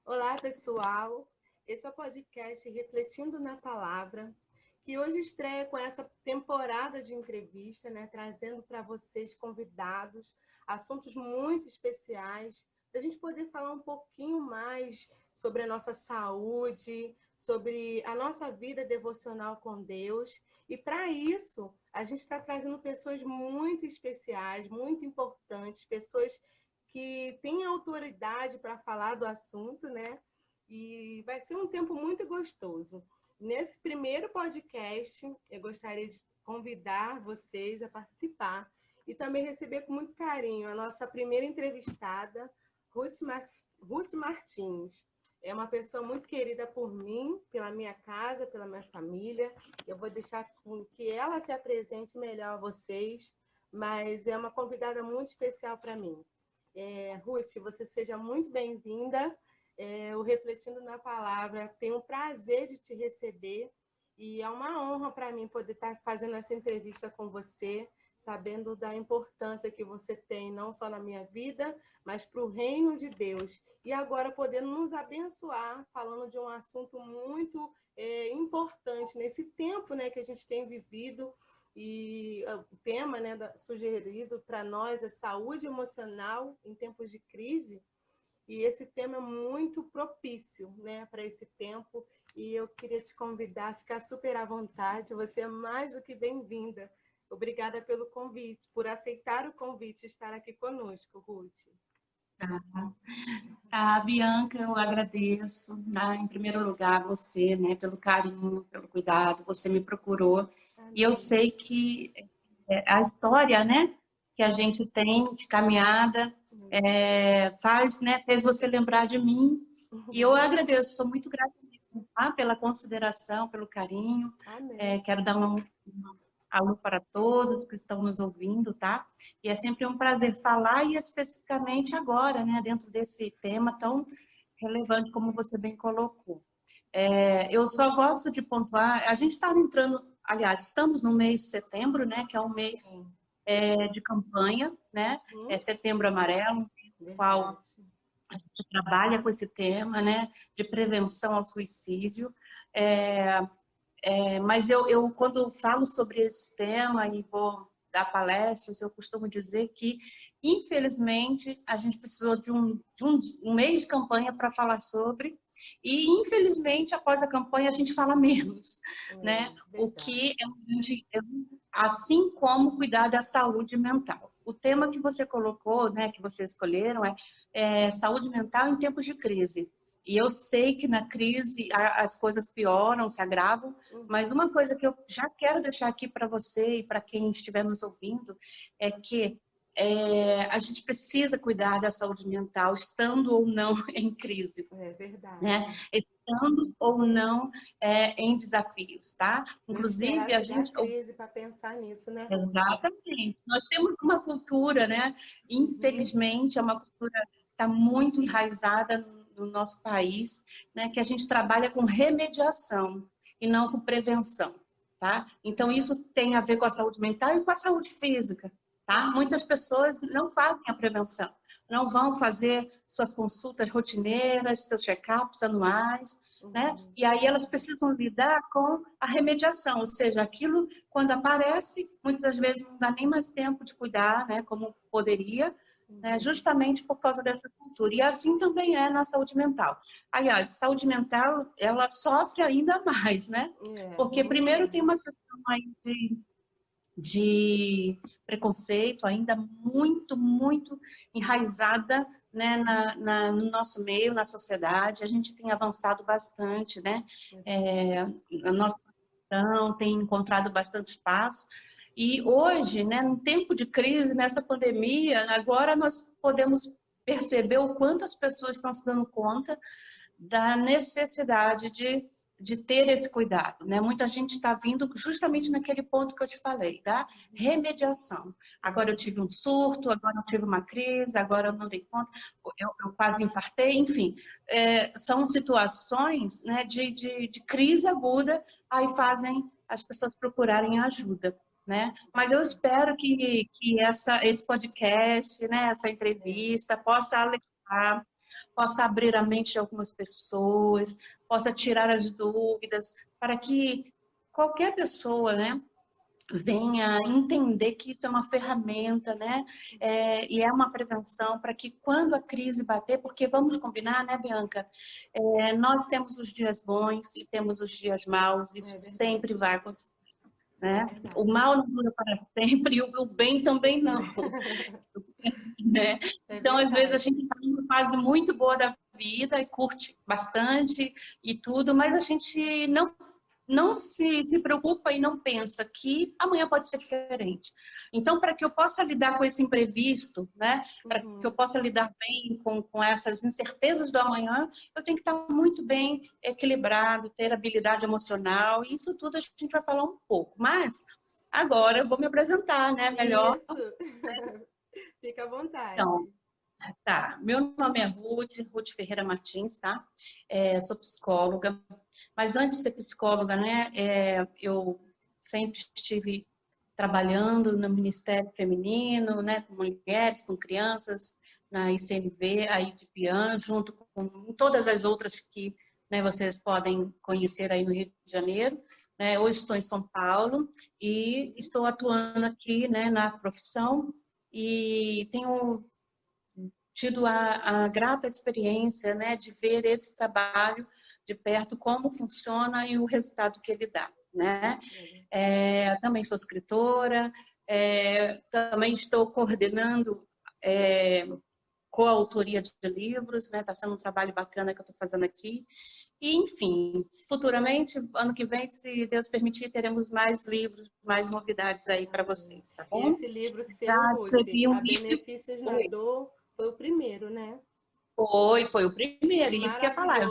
Olá, pessoal. Esse é o podcast Refletindo na Palavra, que hoje estreia com essa temporada de entrevista, né, trazendo para vocês convidados, assuntos muito especiais, para a gente poder falar um pouquinho mais sobre a nossa saúde, sobre a nossa vida devocional com Deus. E para isso, a gente está trazendo pessoas muito especiais, muito importantes, pessoas que têm autoridade para falar do assunto, né? E vai ser um tempo muito gostoso. Nesse primeiro podcast, eu gostaria de convidar vocês a participar e também receber com muito carinho a nossa primeira entrevistada, Ruth Martins. É uma pessoa muito querida por mim, pela minha casa, pela minha família. Eu vou deixar que ela se apresente melhor a vocês, mas é uma convidada muito especial para mim. Ruth, você seja muito bem-vinda. O Refletindo na Palavra tem o prazer de te receber e é uma honra para mim poder estar fazendo essa entrevista com você, sabendo da importância que você tem, não só na minha vida, mas para o reino de Deus. E agora podendo nos abençoar, falando de um assunto muito importante nesse tempo, né, que a gente tem vivido. E o tema, né, sugerido para nós é saúde emocional em tempos de crise. E esse tema é muito propício, né, para esse tempo. E eu queria te convidar a ficar super à vontade. Você é mais do que bem-vinda. Obrigada pelo convite, por aceitar o convite de estar aqui conosco, Ruth. Bianca, eu agradeço, né, em primeiro lugar, você, né, pelo carinho, pelo cuidado, você me procurou. Amém. E eu sei que a história, né, que a gente tem de caminhada fez você lembrar de mim. E eu agradeço, sou muito grata pela consideração, pelo carinho. Quero dar um alô para todos que estão nos ouvindo, tá? E é sempre um prazer falar, e especificamente agora, né, dentro desse tema tão relevante como você bem colocou. Eu só gosto de pontuar, a gente está entrando, aliás, estamos no mês de setembro, né, que é um mês de campanha, né? Setembro Amarelo, no qual a gente trabalha com esse tema, né, de prevenção ao suicídio. Mas eu, quando falo sobre esse tema e vou dar palestras, eu costumo dizer que, infelizmente, a gente precisou de um mês de campanha para falar sobre, e, infelizmente, após a campanha, a gente fala menos, né? O que é um grande erro, assim como cuidar da saúde mental. O tema que você colocou, né, que vocês escolheram, é saúde mental em tempos de crise. E eu sei que na crise as coisas pioram, se agravam, mas uma coisa que eu já quero deixar aqui para você e para quem estiver nos ouvindo é que a gente precisa cuidar da saúde mental, estando ou não em crise. É verdade. Né? Estando ou não em desafios, tá? Inclusive, a gente... crise para pensar nisso, né? Exatamente. Nós temos uma cultura, né? Infelizmente, é uma cultura que está muito enraizada no nosso país, né, que a gente trabalha com remediação e não com prevenção, tá? Então, isso tem a ver com a saúde mental e com a saúde física, tá? Muitas pessoas não fazem a prevenção, não vão fazer suas consultas rotineiras, seus check-ups anuais, né? E aí elas precisam lidar com a remediação, ou seja, aquilo, quando aparece, muitas das vezes não dá nem mais tempo de cuidar, né, como poderia, justamente por causa dessa cultura. E assim também é na saúde mental. Aliás, saúde mental, ela sofre ainda mais, né? Porque primeiro tem uma questão aí de preconceito ainda muito, muito enraizada, né, no nosso meio, na sociedade. A gente tem avançado bastante, né? A nossa profissão tem encontrado bastante espaço. E hoje, né, no tempo de crise, nessa pandemia, agora nós podemos perceber o quanto as pessoas estão se dando conta da necessidade de ter esse cuidado, né? Muita gente está vindo justamente naquele ponto que eu te falei, da remediação. Agora eu tive um surto, agora eu tive uma crise, agora eu não dei conta, eu quase infartei, enfim. São situações, né, de crise aguda, aí fazem as pessoas procurarem ajuda. né? Mas eu espero que esse podcast, né, essa entrevista possa alertar, possa abrir a mente de algumas pessoas, possa tirar as dúvidas, para que qualquer pessoa, né, venha entender que isso é uma ferramenta, né? E é uma prevenção para que quando a crise bater, porque vamos combinar, né, Bianca? Nós temos os dias bons e temos os dias maus, isso sempre vai acontecer, né? O mal não dura para sempre e o bem também não. Né? Então, às vezes, a gente está numa fase muito boa da vida e curte bastante e tudo, mas a gente não se preocupa e não pensa que amanhã pode ser diferente. Então, para que eu possa lidar com esse imprevisto, né? Para que eu possa lidar bem com essas incertezas do amanhã, eu tenho que estar muito bem equilibrado, ter habilidade emocional, e isso tudo a gente vai falar um pouco. Mas agora eu vou me apresentar, né? Melhor. Isso. Fica à vontade. Então, tá. Meu nome é Ruth Ferreira Martins, tá? Sou psicóloga. Mas antes de ser psicóloga, né, eu sempre estive trabalhando no Ministério Feminino, né, com mulheres, com crianças, na ICNV, aí de piano, junto com todas as outras que, né, vocês podem conhecer aí no Rio de Janeiro. Hoje estou em São Paulo e estou atuando aqui, né, na profissão e tenho tido a grata experiência, né, de ver esse trabalho de perto, como funciona e o resultado que ele dá, né? Também sou escritora, também estou coordenando coautoria de livros, né? Está sendo um trabalho bacana que eu estou fazendo aqui. E, enfim, futuramente, ano que vem, se Deus permitir, teremos mais livros, mais novidades aí para vocês, tá bom? Esse livro seu, Ruth, A Benefícios na Dor, foi o primeiro, né? Foi o primeiro, isso que eu ia falar.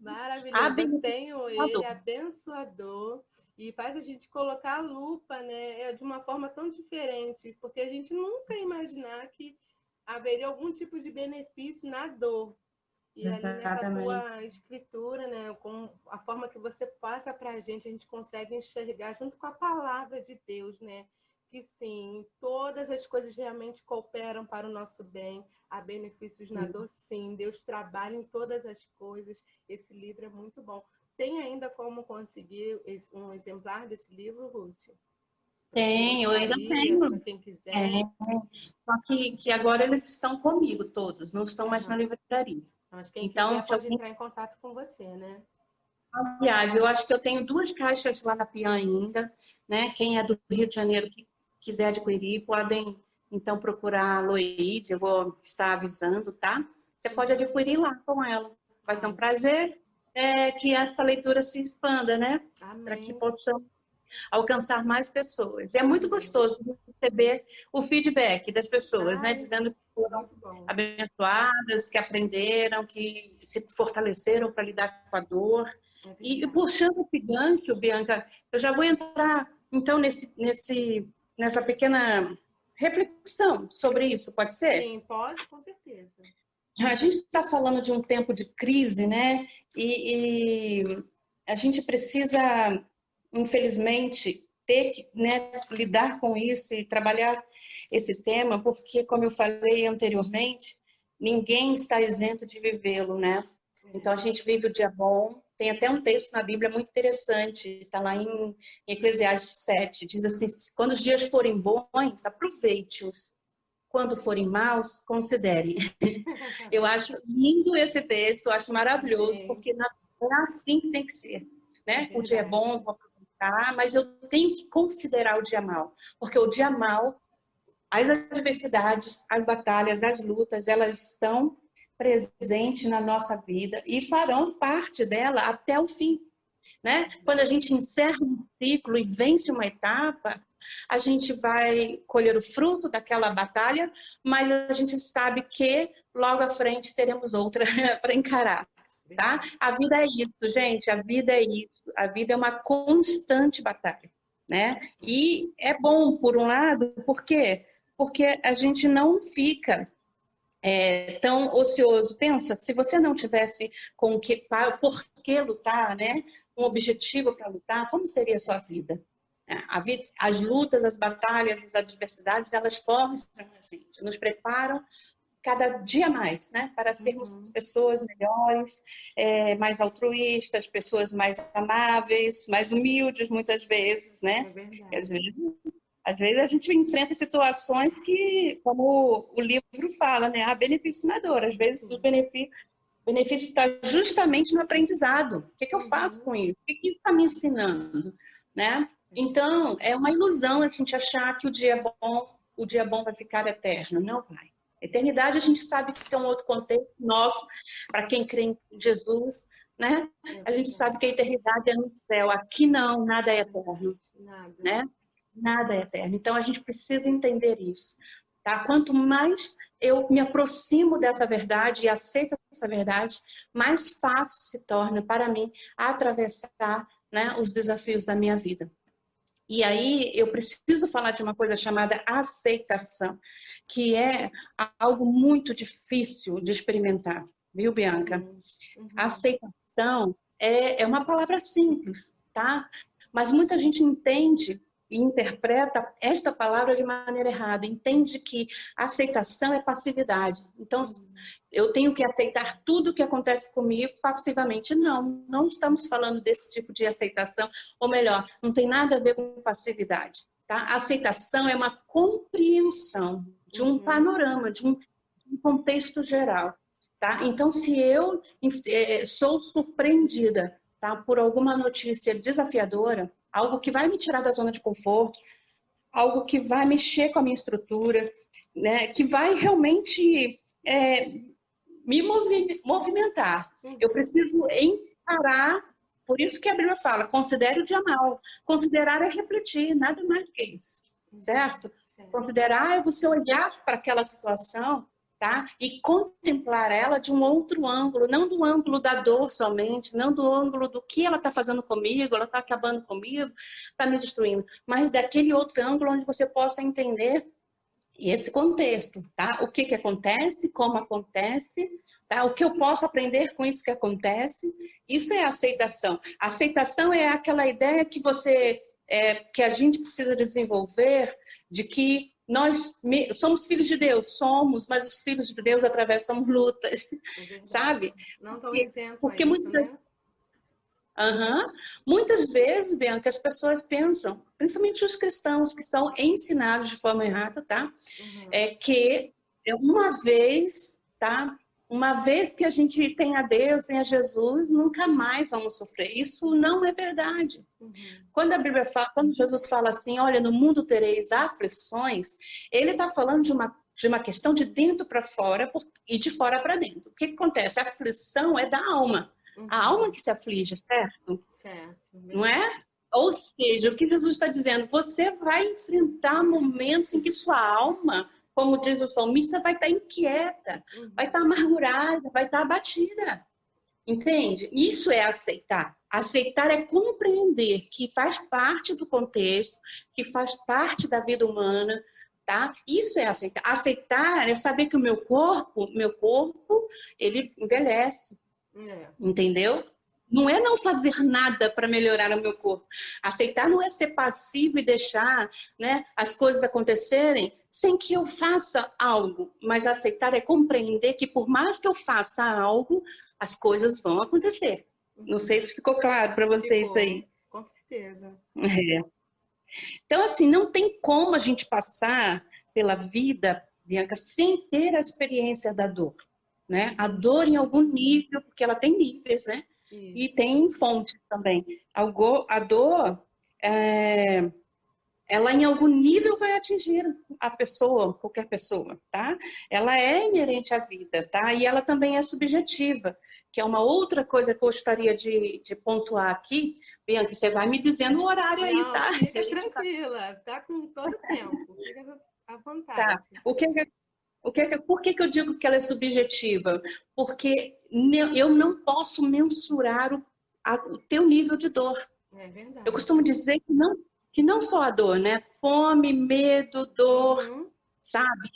Maravilhoso. Eu tenho ele, abençoador, e faz a gente colocar a lupa, né? De uma forma tão diferente, porque a gente nunca ia imaginar que haveria algum tipo de benefício na dor. E ali nessa tua escritura, né, com a forma que você passa para a gente consegue enxergar junto com a palavra de Deus, né? Que sim, todas as coisas realmente cooperam para o nosso bem, há benefícios na dor, sim. Deus trabalha em todas as coisas. Esse livro é muito bom. Tem ainda como conseguir um exemplar desse livro, Ruth? Tem, eu ainda tenho. Para quem quiser. Só que agora eles estão comigo todos, não estão mais na livraria. Mas quem quiser pode entrar em contato com você, né? Aliás, eu acho que eu tenho 2 caixas lá na Pian ainda, né? Quem é do Rio de Janeiro que quiser adquirir, podem então procurar a Loide, eu vou estar avisando, tá? Você pode adquirir lá com ela. Vai ser um prazer que essa leitura se expanda, né? Para que possamos alcançar mais pessoas. E é muito gostoso receber o feedback das pessoas, né? Dizendo que foram abençoadas, que aprenderam, que se fortaleceram para lidar com a dor. E puxando esse gancho, Bianca, eu já vou entrar, então, nessa pequena reflexão sobre isso, pode ser? Sim, pode, com certeza. A gente está falando de um tempo de crise, né? E a gente precisa, infelizmente, ter que, né, lidar com isso e trabalhar esse tema, porque, como eu falei anteriormente, ninguém está isento de vivê-lo, né? Então, a gente vive o dia bom. Tem até um texto na Bíblia muito interessante, está lá em Eclesiastes 7, diz assim: quando os dias forem bons, aproveite-os. Quando forem maus, considere. Eu acho lindo esse texto, eu acho maravilhoso, porque é assim que tem que ser, né? O dia é bom, vou aproveitar, mas eu tenho que considerar o dia mau, porque o dia mau, as adversidades, as batalhas, as lutas, elas estão presentes na nossa vida e farão parte dela até o fim, né? Quando a gente encerra um ciclo e vence uma etapa, a gente vai colher o fruto daquela batalha, mas a gente sabe que logo à frente teremos outra para encarar, tá? A vida é isso, gente, a vida é isso. A vida é uma constante batalha, né? E é bom, por um lado, por quê? Porque a gente não fica tão ocioso. Pensa, se você não tivesse com por que lutar, né? Um objetivo para lutar, como seria a sua vida? As lutas, as batalhas, as adversidades, elas forjam a gente, nos preparam cada dia mais, né? Para sermos pessoas melhores, mais altruístas, pessoas mais amáveis, mais humildes, muitas vezes, né? É Às vezes a gente enfrenta situações que, como o livro fala, né? Há benefício na dor. Às vezes o benefício está justamente no aprendizado. O que eu faço com isso? O que isso está me ensinando? Né? Então, é uma ilusão a gente achar que o dia bom vai ficar eterno. Não vai. Eternidade a gente sabe que é um outro contexto nosso, para quem crê em Jesus, né? A gente sabe que a eternidade é no céu. Aqui não, nada é eterno. Né? Nada é eterno. Então, a gente precisa entender isso. Tá? Quanto mais eu me aproximo dessa verdade e aceito essa verdade, mais fácil se torna para mim atravessar, né, os desafios da minha vida. E aí eu preciso falar de uma coisa chamada aceitação, que é algo muito difícil de experimentar, viu, Bianca? Aceitação é uma palavra simples, tá? Mas muita gente entende e interpreta esta palavra de maneira errada. Entende que aceitação é passividade. Então, eu tenho que aceitar tudo o que acontece comigo passivamente. Não, não estamos falando desse tipo de aceitação. Ou melhor, não tem nada a ver com passividade. Tá? Aceitação é uma compreensão de um panorama, de um contexto geral. Tá? Então, se eu sou surpreendida, tá, por alguma notícia desafiadora, algo que vai me tirar da zona de conforto, algo que vai mexer com a minha estrutura, né, que vai realmente me movimentar. Eu preciso encarar, por isso que a Bíblia fala, considere o dia mal. Considerar é refletir, nada mais do que isso, certo? Considerar é você olhar para aquela situação, tá? E contemplar ela de um outro ângulo, não do ângulo da dor somente, não do ângulo do que ela está fazendo comigo, ela está acabando comigo, está me destruindo, mas daquele outro ângulo onde você possa entender esse contexto, tá? O que acontece, como acontece, tá? O que eu posso aprender com isso que acontece, isso é aceitação. Aceitação é aquela ideia que que a gente precisa desenvolver de que nós somos filhos de Deus, mas os filhos de Deus atravessam lutas, sabe? Não estão isentos porque a isso, né? Muitas vezes, Bianca, as pessoas pensam, principalmente os cristãos que são ensinados de forma errada, tá? Que uma vez, tá? Uma vez que a gente tem a Deus, tem a Jesus, nunca mais vamos sofrer. Isso não é verdade. Quando a Bíblia fala, quando Jesus fala assim, olha, no mundo tereis aflições, ele está falando de uma questão de dentro para fora e de fora para dentro. O que acontece? A aflição é da alma. A alma que se aflige, certo? Certo. Não é? Ou seja, o que Jesus está dizendo, você vai enfrentar momentos em que sua alma, como diz o salmista, vai estar inquieta, vai estar amargurada, vai estar abatida. Entende? Isso é aceitar. Aceitar é compreender que faz parte do contexto, que faz parte da vida humana, tá? Isso é aceitar. Aceitar é saber que o meu corpo, ele envelhece. Entendeu? Não é não fazer nada para melhorar o meu corpo. Aceitar não é ser passivo e deixar, né, as coisas acontecerem sem que eu faça algo. Mas aceitar é compreender que por mais que eu faça algo, as coisas vão acontecer. Não sei se ficou claro para vocês aí. Com certeza. Então, assim, não tem como a gente passar pela vida, Bianca, sem ter a experiência da dor. Né? A dor em algum nível, porque ela tem níveis, né? Isso. E tem fontes também. A dor, ela em algum nível vai atingir a pessoa, qualquer pessoa, tá? Ela é inerente à vida, tá? E ela também é subjetiva, que é uma outra coisa que eu gostaria de pontuar aqui. Bianca, você vai me dizendo o horário aí, tá? Fica tranquila, tá com todo o tempo. Fica à vontade. Tá. Por que eu digo que ela é subjetiva? Porque eu não posso mensurar o teu nível de dor. É verdade. Eu costumo dizer que não só a dor, né? Fome, medo, dor, sabe?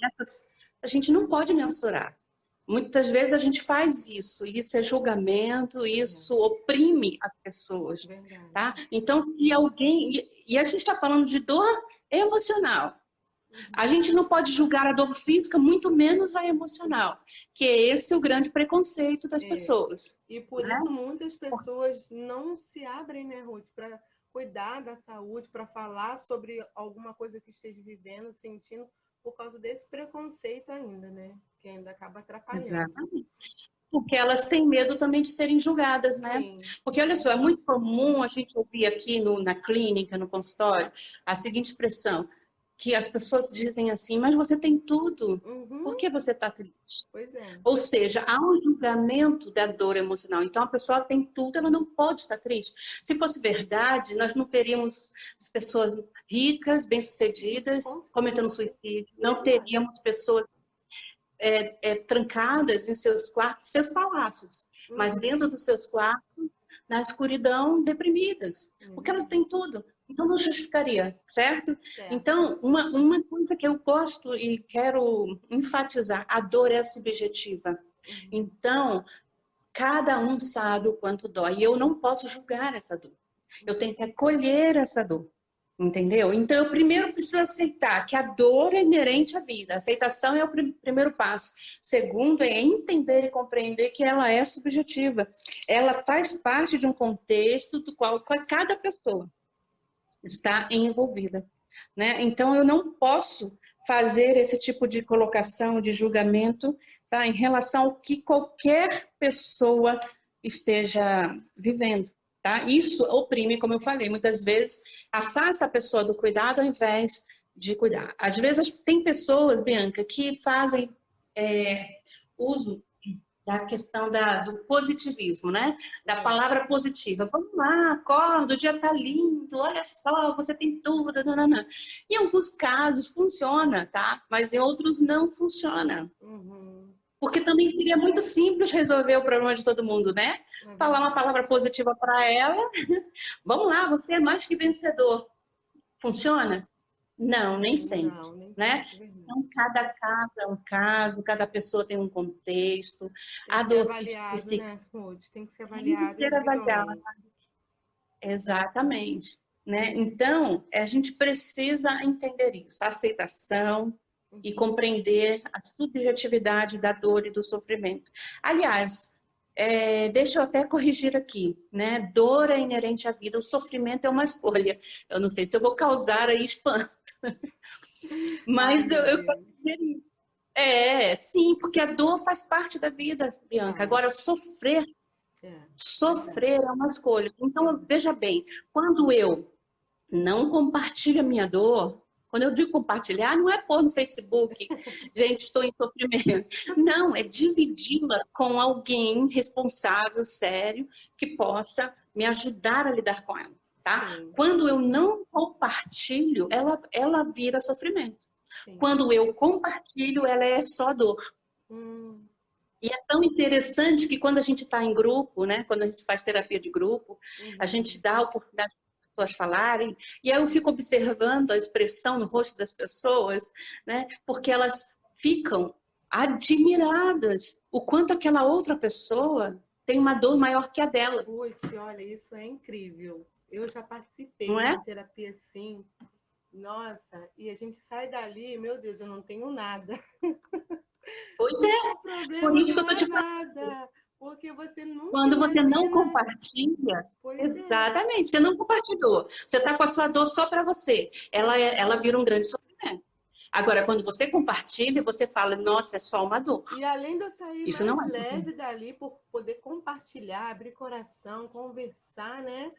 A gente não pode mensurar. Muitas vezes a gente faz isso. Isso é julgamento, isso oprime as pessoas, tá? Então, se alguém... E a gente está falando de dor emocional. A gente não pode julgar a dor física, muito menos a emocional, que é esse o grande preconceito das pessoas. E por isso muitas pessoas não se abrem, né, Ruth, para cuidar da saúde, para falar sobre alguma coisa que esteja vivendo, sentindo, por causa desse preconceito ainda, né? Que ainda acaba atrapalhando. Exatamente. Porque elas têm medo também de serem julgadas, né? Sim. Porque, olha só, é muito comum a gente ouvir aqui na clínica, no consultório, a seguinte expressão, que as pessoas dizem assim, mas você tem tudo, por que você está triste? Pois é. Ou seja, há um julgamento da dor emocional. Então, a pessoa tem tudo, ela não pode estar triste. Se fosse verdade, nós não teríamos as pessoas ricas, bem-sucedidas, cometendo suicídio. Não teríamos pessoas trancadas em seus quartos, seus palácios. Mas dentro dos seus quartos, na escuridão, deprimidas. Porque elas têm tudo. Então, não justificaria, certo? Então, uma coisa que eu gosto e quero enfatizar, a dor é subjetiva. Então, cada um sabe o quanto dói. E eu não posso julgar essa dor. Eu tenho que acolher essa dor. Entendeu? Então, eu primeiro preciso aceitar que a dor é inerente à vida. A aceitação é o primeiro passo. Segundo, é entender e compreender que ela é subjetiva. Ela faz parte de um contexto do qual cada pessoa está envolvida, né? Então, eu não posso fazer esse tipo de colocação, de julgamento, tá? Em relação ao que qualquer pessoa esteja vivendo, tá? Isso oprime, como eu falei, muitas vezes afasta a pessoa do cuidado ao invés de cuidar. Às vezes tem pessoas, Bianca, que fazem uso da questão do positivismo, né? Da palavra positiva. Vamos lá, acorda, o dia tá lindo, olha só, você tem tudo, nananã. Em alguns casos funciona, tá? Mas em outros não funciona. Porque também seria muito simples resolver o problema de todo mundo, né? Falar uma palavra positiva para ela. Vamos lá, você é mais que vencedor. Funciona? Não, nem sempre, né? Então, cada caso é um caso, cada pessoa tem um contexto. Tem que ser avaliado, né, Ruth? Tem que ser avaliado. Tem que ser avaliado. Exatamente. Né? Então, a gente precisa entender isso, a aceitação e compreender a subjetividade da dor e do sofrimento. Aliás, deixa eu até corrigir aqui, né? Dor é inerente à vida, o sofrimento é uma escolha. Eu não sei se eu vou causar aí espanto, mas eu posso dizer isso. Sim, porque a dor faz parte da vida, Bianca. Agora, sofrer é uma escolha. Então, veja bem, quando eu não compartilho a minha dor, quando eu digo compartilhar, não é pôr no Facebook, gente, estou em sofrimento. Não, é dividi-la com alguém responsável, sério, que possa me ajudar a lidar com ela, tá? Quando eu não compartilho, ela vira sofrimento. Quando eu compartilho, ela é só dor. E é tão interessante que quando a gente está em grupo, né? Quando a gente faz terapia de grupo, a gente dá a oportunidade pessoas falarem, e aí eu fico observando a expressão no rosto das pessoas, né? Porque elas ficam admiradas o quanto aquela outra pessoa tem uma dor maior que a dela. Putz, olha, isso é incrível. Eu já participei de terapia assim, nossa, e a gente sai dali, meu Deus, eu não tenho nada. Pois é, por isso que eu tô te falando. Porque você nunca Quando você não compartilha, exatamente, você não compartilhou. Você está com a sua dor só para você. Ela vira um grande sofrimento. Agora, quando você compartilha, você fala, nossa, é só uma dor. E além de eu sair mais leve dali, por poder compartilhar, abrir coração, conversar, né?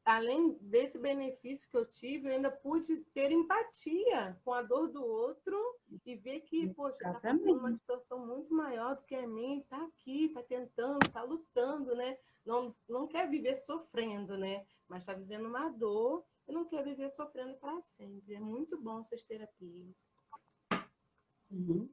Além desse benefício que eu tive, eu ainda pude ter empatia com a dor do outro e ver que, poxa, está passando uma situação muito maior do que a minha, está aqui, está tentando, está lutando, né? Não quer viver sofrendo, né? Mas está vivendo uma dor e não quer viver sofrendo para sempre. É muito bom essas terapias. Sim.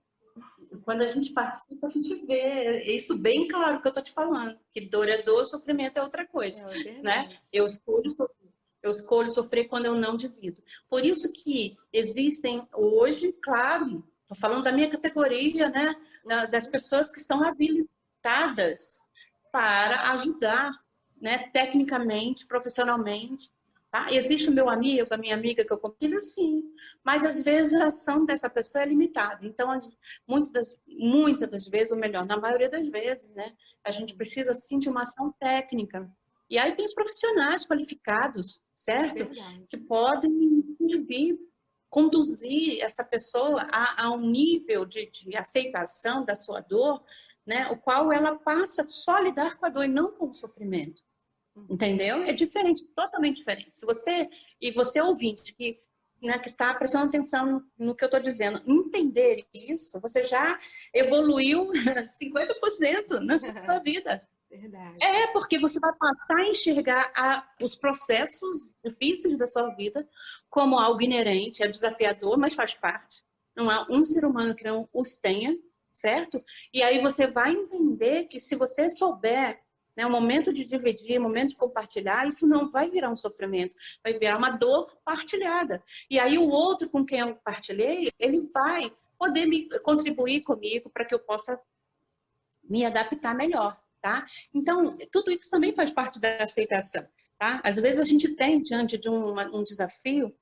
Quando a gente participa, a gente vê isso bem claro que eu estou te falando, que dor é dor, sofrimento é outra coisa, né? Eu escolho sofrer quando eu não divido. Por isso que existem hoje, claro, Estou falando da minha categoria, né? Das pessoas que estão habilitadas para ajudar, né? Tecnicamente, profissionalmente. Tá? Existe o meu amigo, a minha amiga que eu compartilho, sim, mas às vezes a ação dessa pessoa é limitada. Então, muitas das vezes, ou melhor, na maioria das vezes, né, a gente precisa sim de uma ação técnica. E aí tem os profissionais qualificados, certo? Verdade. Que podem servir, conduzir essa pessoa a um nível de aceitação da sua dor, né, o qual ela passa só a lidar com a dor e não com o sofrimento. Entendeu? É diferente, totalmente diferente. Se você ouvinte que, né, que está prestando atenção no que eu estou dizendo, entender isso, você já evoluiu 50% na sua vida. Verdade. Porque você vai passar a enxergar os processos difíceis da sua vida como algo inerente, é desafiador, mas faz parte. Não há um ser humano que não os tenha, certo? E aí você vai entender que se você souber, né, o momento de dividir, o momento de compartilhar, isso não vai virar um sofrimento, vai virar uma dor partilhada. E aí o outro com quem eu partilhei, ele vai poder contribuir comigo para que eu possa me adaptar melhor, tá? Então, tudo isso também faz parte da aceitação, tá? Às vezes a gente tem, diante de um desafio,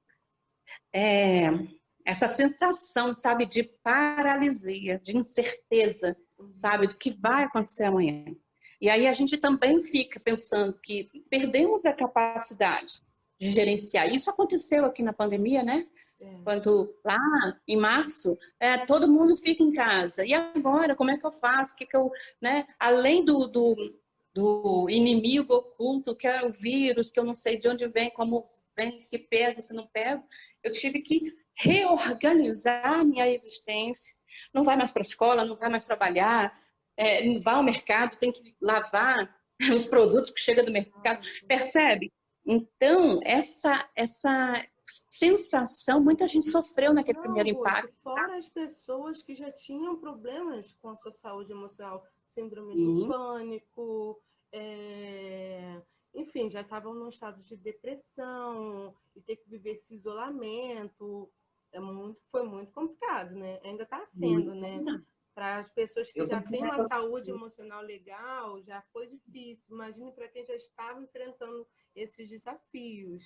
essa sensação, sabe, de paralisia, de incerteza, sabe, do que vai acontecer amanhã. E aí a gente também fica pensando que perdemos a capacidade de gerenciar. Isso aconteceu aqui na pandemia, né? Quando lá em março, todo mundo fica em casa. E agora, como é que eu faço? Né? Além do inimigo oculto, que é o vírus, que eu não sei de onde vem, como vem, se pego, se não pego, eu tive que reorganizar minha existência. Não vai mais para a escola, não vai mais trabalhar, não vai ao mercado, tem que lavar os produtos que chegam do mercado. Percebe? Então, essa sensação, muita gente sofreu naquele primeiro impacto. Fora as pessoas que já tinham problemas com a sua saúde emocional, síndrome do pânico, enfim, já estavam num estado de depressão e ter que viver esse isolamento, foi muito complicado, né? Ainda está sendo, né? Para as pessoas que já têm uma saúde emocional legal, já foi difícil. Imagine para quem já estava enfrentando esses desafios.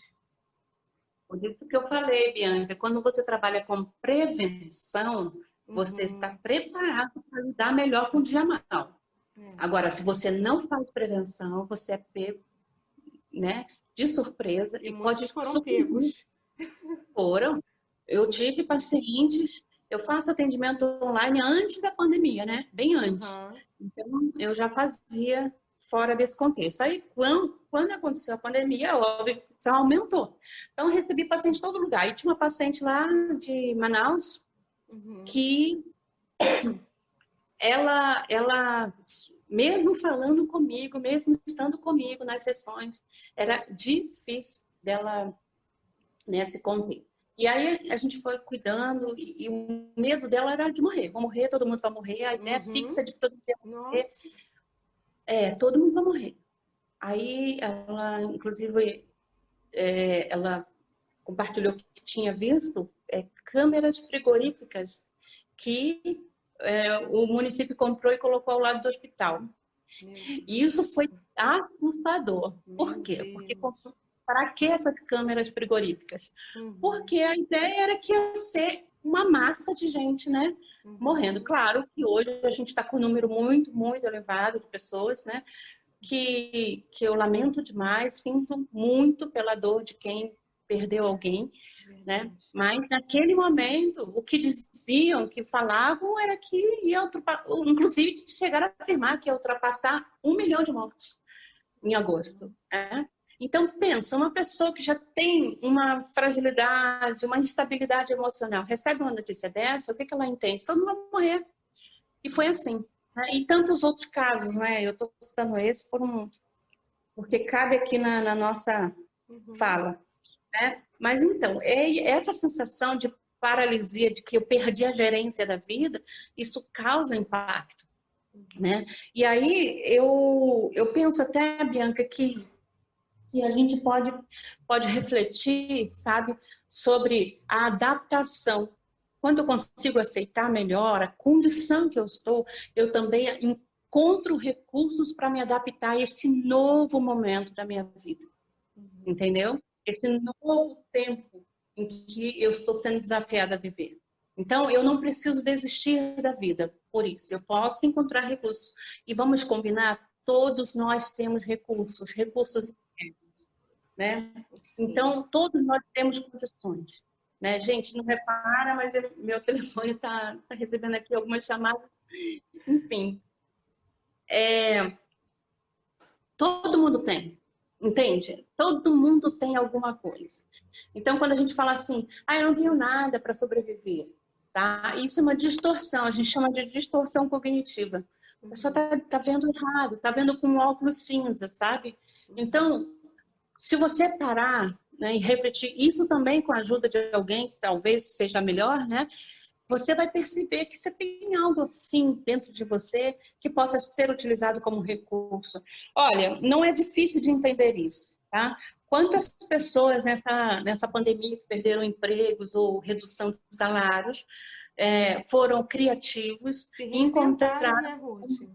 Por isso que eu falei, Bianca, quando você trabalha com prevenção, você está preparado para lidar melhor com o dia mal. Agora, se você não faz prevenção, você é pego, né, de surpresa e pode foram pegos. Eu tive pacientes, eu faço atendimento online antes da pandemia, né? Bem antes. Então, eu já fazia fora desse contexto. Aí, quando aconteceu a pandemia, óbvio, isso aumentou. Então, eu recebi paciente de todo lugar. E tinha uma paciente lá de Manaus que ela, mesmo falando comigo, mesmo estando comigo nas sessões, era difícil dela, né, se conter. E aí a gente foi cuidando e o medo dela era de morrer. Vou morrer, todo mundo vai morrer. A ideia fixa de que todo mundo vai morrer. Todo mundo vai morrer. Aí ela, inclusive, ela compartilhou que tinha visto câmeras frigoríficas que o município comprou e colocou ao lado do hospital. E isso foi assustador. Por quê? Porque para que essas câmeras frigoríficas? Porque a ideia era que ia ser uma massa de gente, né, morrendo. Claro que hoje a gente está com um número muito, muito elevado de pessoas, né, que eu lamento demais, sinto muito pela dor de quem perdeu alguém, né? Mas naquele momento, o que diziam, que falavam, era que ia inclusive chegaram a afirmar que ia ultrapassar 1 milhão de mortos em agosto, né? Então, pensa, uma pessoa que já tem uma fragilidade, uma instabilidade emocional, recebe uma notícia dessa, o que ela entende? Todo mundo vai morrer. E foi assim. Né? E tantos outros casos, né? Eu estou citando esse porque cabe aqui na nossa fala. Né? Mas, então, essa sensação de paralisia, de que eu perdi a gerência da vida, isso causa impacto. Né? E aí, eu penso até, Bianca, que a gente pode refletir, sabe, sobre a adaptação. quando eu consigo aceitar melhor a condição que eu estou, eu também encontro recursos para me adaptar a esse novo momento da minha vida. Entendeu? Esse novo tempo em que eu estou sendo desafiada a viver. Então, eu não preciso desistir da vida por isso. Eu posso encontrar recursos. E vamos combinar, todos nós temos recursos, né? Então, todos nós temos condições. Né? Gente, não repara, mas meu telefone está recebendo aqui algumas chamadas. Enfim. Todo mundo tem. Entende? Todo mundo tem alguma coisa. Então, quando a gente fala assim, eu não tenho nada para sobreviver, tá? Isso é uma distorção, a gente chama de distorção cognitiva. A pessoa tá vendo errado, tá vendo com um óculos cinza, sabe? Então, se você parar, né, e refletir isso também com a ajuda de alguém que talvez seja melhor, né? Você vai perceber que você tem algo assim dentro de você que possa ser utilizado como recurso. Olha, não é difícil de entender isso, tá? Quantas pessoas nessa pandemia que perderam empregos ou redução de salários foram criativos e encontraram, né, Ruth?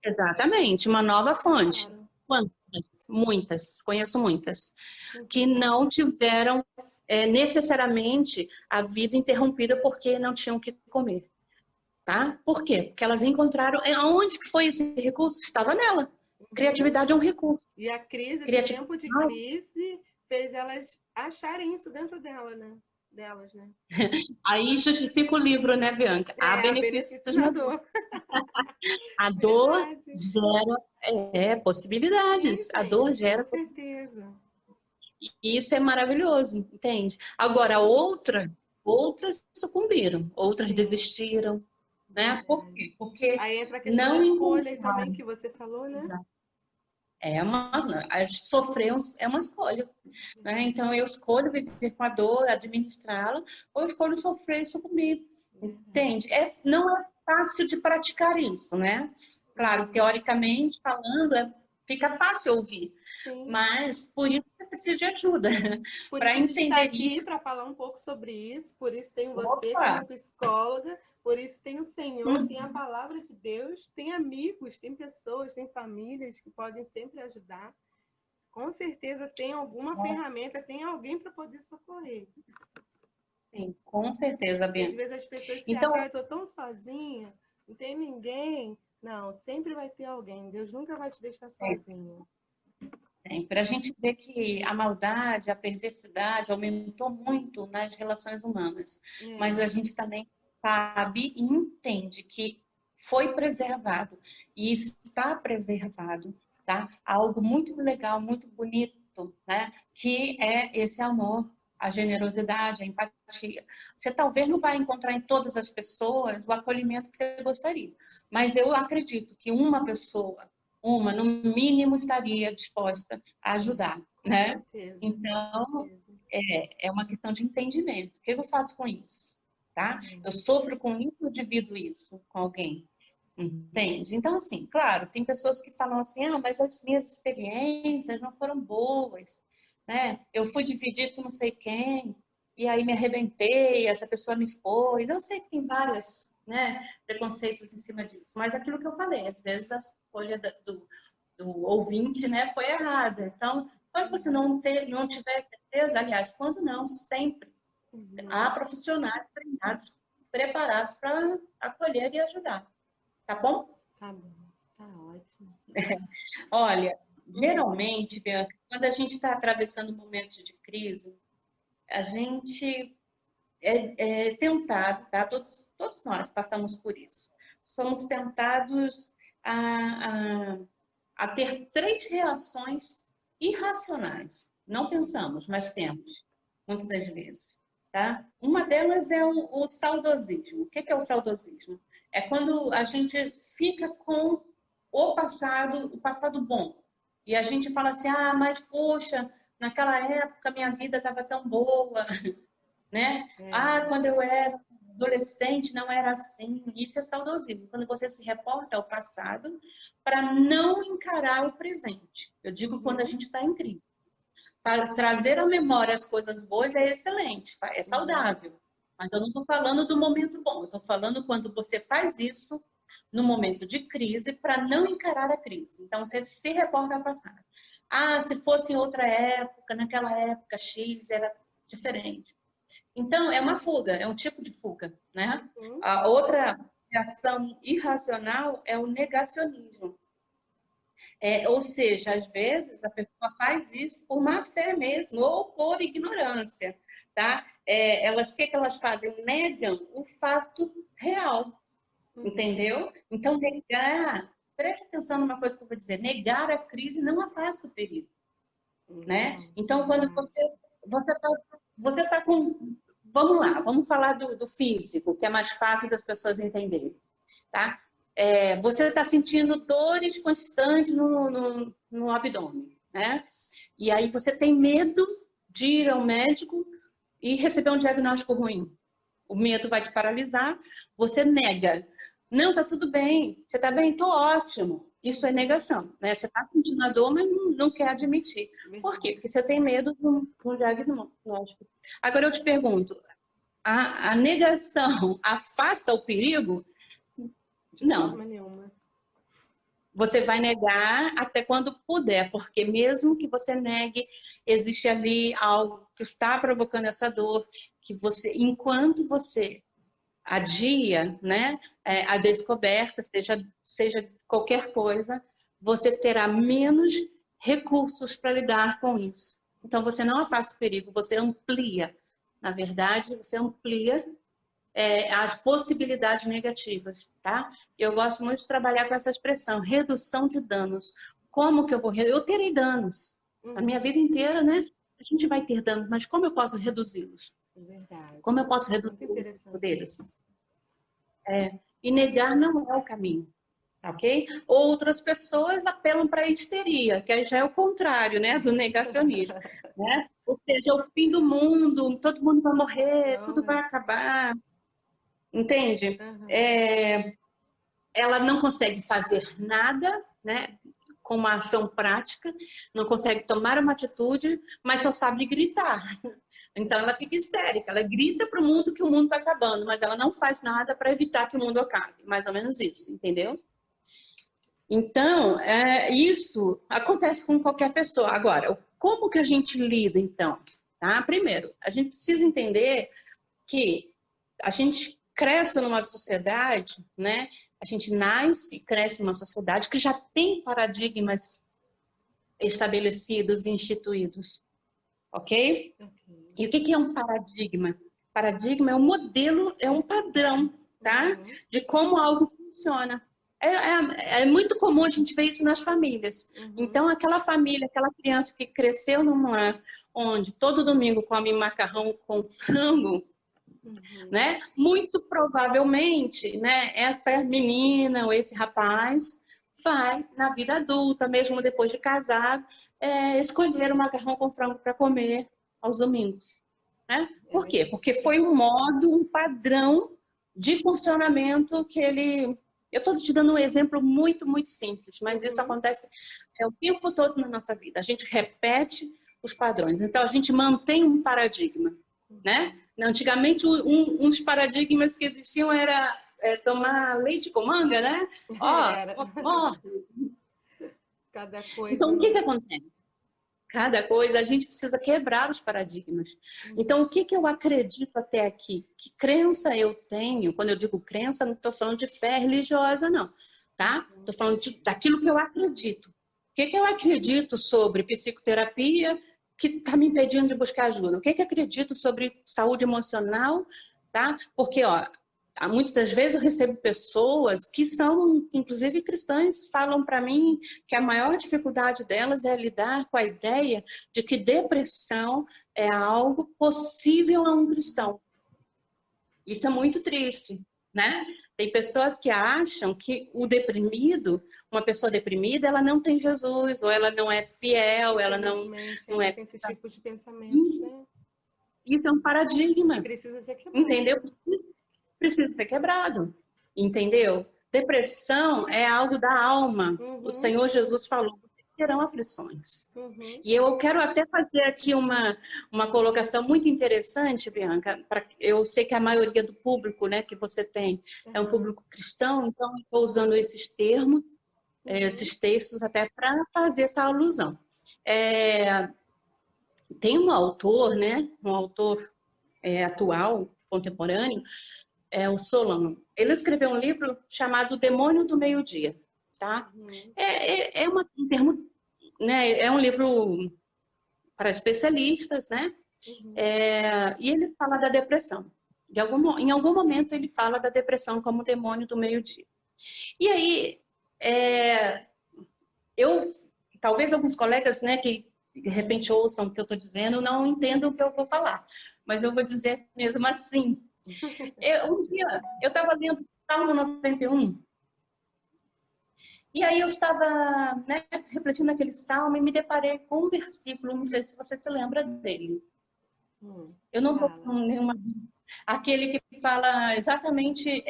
Exatamente, uma nova fonte. Claro. Quantas? Muitas, conheço muitas, que não tiveram necessariamente a vida interrompida porque não tinham o que comer, tá? Por quê? Porque elas encontraram, onde que foi esse recurso? Estava nela. Criatividade é um recurso. E a crise, esse tempo de crise, fez elas acharem isso dentro delas, né? Aí justifica o livro, né, Bianca? Há benefícios na dor. A dor gera possibilidades. Sim, a dor gera. Com certeza. E isso é maravilhoso, entende? Agora, outras sucumbiram, outras desistiram, né? Por quê? Porque aí entra a questão da escolha também que você falou, né? Sofrer é uma escolha, né? Então, eu escolho viver com a dor, administrá-la, ou eu escolho sofrer e sucumbir, entende? Não é fácil de praticar isso, né? Claro, teoricamente falando, fica fácil ouvir. Sim. Mas por isso você precisa de ajuda para entender isso. Para falar um pouco sobre isso, por isso tem você como psicóloga, por isso tem o Senhor, tem a palavra de Deus, tem amigos, tem pessoas, tem famílias que podem sempre ajudar. Com certeza tem alguma ferramenta, tem alguém para poder socorrer. Sim, com certeza, Bia. Às vezes as pessoas se acham, eu estou tão sozinha, não tem ninguém. Não, sempre vai ter alguém. Deus nunca vai te deixar sozinho. Sempre. A gente vê que a maldade, a perversidade aumentou muito nas relações humanas. Mas a gente também sabe e entende que foi preservado e está preservado, tá? Algo muito legal, muito bonito, né? Que é esse amor, a generosidade, a empatia. Você talvez não vai encontrar em todas as pessoas o acolhimento que você gostaria, mas eu acredito que uma pessoa, no mínimo, estaria disposta a ajudar, né? Então, é uma questão de entendimento. O que eu faço com isso? Tá? Eu sofro com isso, eu divido isso com alguém. Entende? Então, assim, claro, tem pessoas que falam assim, mas as minhas experiências não foram boas, né? Eu fui dividir com não sei quem, e aí me arrebentei, essa pessoa me expôs. Eu sei que tem vários, né, preconceitos em cima disso, mas aquilo que eu falei, às vezes a escolha do ouvinte, né, foi errada. Então, quando você não tiver certeza, aliás, quando não, sempre há profissionais treinados, preparados para acolher e ajudar. Tá bom? Tá bom, tá ótimo. Olha, geralmente, Bianca, quando a gente está atravessando momentos de crise, a gente é tentado, tá? Todos nós passamos por isso. Somos tentados a ter 3 reações irracionais. Não pensamos, mas temos, muitas das vezes. Tá? Uma delas é o saudosismo. O que é o saudosismo? É quando a gente fica com o passado bom. E a gente fala assim, mas poxa, naquela época minha vida estava tão boa, né? Quando eu era adolescente não era assim. Isso é saudosismo. Quando você se reporta ao passado para não encarar o presente. Eu digo quando a gente está em crise. Trazer à memória as coisas boas é excelente, é saudável. Mas eu não estou falando do momento bom, eu estou falando quando você faz isso no momento de crise para não encarar a crise. Então, você se recorda ao passado. Ah, se fosse em outra época, naquela época X era diferente. Então, é uma fuga, é um tipo de fuga, né? A outra reação irracional é o negacionismo. Ou seja, às vezes a pessoa faz isso por má fé mesmo, ou por ignorância, tá? O que elas fazem? Negam o fato real, entendeu? Então, preste atenção numa coisa que eu vou dizer, negar a crise não afasta o perigo, né? Então, quando você tá com... Vamos lá, vamos falar do físico, que é mais fácil das pessoas entenderem, tá? Você está sentindo dores constantes no abdômen, né? E aí você tem medo de ir ao médico e receber um diagnóstico ruim. O medo vai te paralisar, você nega. Não, tá tudo bem. Você tá bem? Tô ótimo. Isso é negação, né? Você tá sentindo a dor, mas não quer admitir. Por quê? Porque você tem medo do diagnóstico. Agora eu te pergunto, a negação afasta o perigo? Não. De forma nenhuma. Você vai negar até quando puder, porque mesmo que você negue, existe ali algo que está provocando essa dor, que enquanto você adia, né, a descoberta, seja qualquer coisa, você terá menos recursos para lidar com isso. Então, você não afasta o perigo, você amplia. Na verdade, você amplia as possibilidades negativas, tá? Eu gosto muito de trabalhar com essa expressão, redução de danos. Como que eu vou... Eu terei danos. A minha vida inteira, né? A gente vai ter danos, mas como eu posso reduzi-los? Verdade. Como eu posso reduzir os poderes? E negar não é o caminho, ok? Outras pessoas apelam para a histeria, que aí já é o contrário, né? Do negacionismo, né? Ou seja, é o fim do mundo, todo mundo vai morrer, tudo vai acabar. Entende? Ela não consegue fazer nada, né, com uma ação prática, não consegue tomar uma atitude, mas só sabe gritar. Então ela fica histérica, ela grita para o mundo que o mundo está acabando, mas ela não faz nada para evitar que o mundo acabe. Mais ou menos isso, entendeu? Então, isso acontece com qualquer pessoa. Agora, como que a gente lida, então? Tá? Primeiro, a gente precisa entender que a gente cresce numa sociedade, né? A gente nasce e cresce numa sociedade que já tem paradigmas estabelecidos e instituídos, ok? E o que é um paradigma? Paradigma é um modelo, é um padrão, tá? De como algo funciona. É muito comum a gente ver isso nas famílias. Então, aquela família, aquela criança que cresceu num lar onde todo domingo come macarrão com frango, né? Muito provavelmente, né, essa menina ou esse rapaz vai, na vida adulta, mesmo depois de casado, escolher o macarrão com frango para comer aos domingos. Né? Por quê? Porque foi um modo, um padrão de funcionamento que ele... Eu estou te dando um exemplo muito, muito simples, mas isso acontece o tempo todo na nossa vida. A gente repete os padrões. Então, a gente mantém um paradigma, né? Antigamente, um dos paradigmas que existiam era tomar leite com manga, né? Cada coisa. Então, o que acontece? Cada coisa, a gente precisa quebrar os paradigmas. Então, o que eu acredito até aqui? Que crença eu tenho? Quando eu digo crença, não estou falando de fé religiosa, não. Tá? Estou falando daquilo que eu acredito. O que eu acredito sobre psicoterapia que está me impedindo de buscar ajuda? O que eu acredito sobre saúde emocional? Tá? Porque, muitas das vezes eu recebo pessoas que são, inclusive cristãs, falam para mim que a maior dificuldade delas é lidar com a ideia de que depressão é algo possível a um cristão. Isso é muito triste, né? Tem pessoas que acham que o deprimido, uma pessoa deprimida, ela não tem Jesus, ou ela não é fiel, ela não é... Tem esse tipo de pensamento, né? Isso é um paradigma. Precisa ser quebrado. Entendeu? Precisa ser quebrado, entendeu? Depressão é algo da alma. O Senhor Jesus falou, terão aflições. Uhum. E eu quero até fazer aqui uma colocação muito interessante, Bianca. Eu sei que a maioria do público, né, que você tem é um público cristão, então eu estou usando esses termos, esses textos até para fazer essa alusão. Tem um autor, né, um autor atual, contemporâneo, o Solon. Ele escreveu um livro chamado O Demônio do Meio-Dia, tá? Um termo, né, é um livro para especialistas, né? E ele fala da depressão. Em algum momento ele fala da depressão como o demônio do meio-dia. E aí, talvez alguns colegas, né, que de repente ouçam o que eu estou dizendo, não entendam o que eu vou falar, mas eu vou dizer mesmo assim. Um dia eu estava lendo Salmo 91, e aí eu estava, né, refletindo naquele salmo e me deparei com um versículo, não sei se você se lembra dele. Eu não estou com nenhuma... Aquele que fala exatamente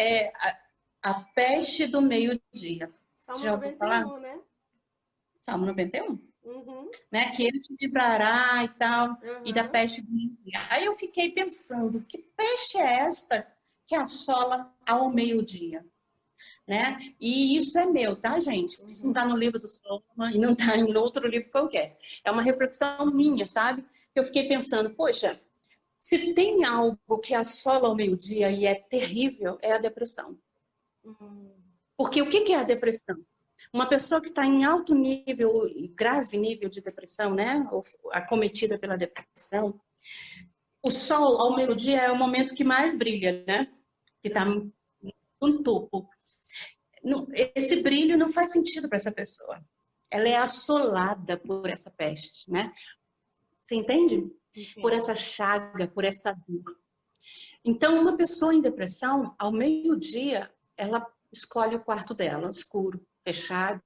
a peste do meio-dia. Salmo Já ouviu 91, falar? né? Salmo 91. Né? Que ele te livrará e tal, e da peste do meio-dia. Aí eu fiquei pensando, que peste é esta que assola ao meio-dia? Né? E isso é meu, tá, gente? Isso não está no livro do Solomon e não está em outro livro qualquer. É uma reflexão minha, sabe? Que eu fiquei pensando, poxa, se tem algo que assola ao meio-dia e é terrível, é a depressão. Porque o que é a depressão? Uma pessoa que está em alto nível, grave nível de depressão, né? Ou acometida pela depressão, o sol ao meio-dia é o momento que mais brilha, né? Que está no topo. Esse brilho não faz sentido para essa pessoa. Ela é assolada por essa peste, né? Você entende? Por essa chaga, por essa dor. Então, uma pessoa em depressão, ao meio-dia, ela escolhe o quarto dela, escuro, fechado,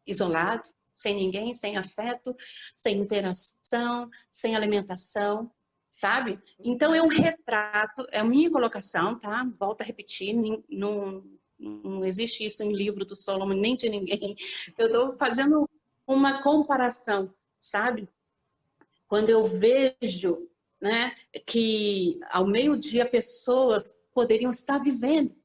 isolado, sem ninguém, sem afeto, sem interação, sem alimentação, sabe? Então, é um retrato, é a minha colocação, tá? Volto a repetir, não existe isso em livro do Solomon, nem de ninguém. Eu estou fazendo uma comparação, sabe? Quando eu vejo, né, que ao meio-dia pessoas poderiam estar vivendo,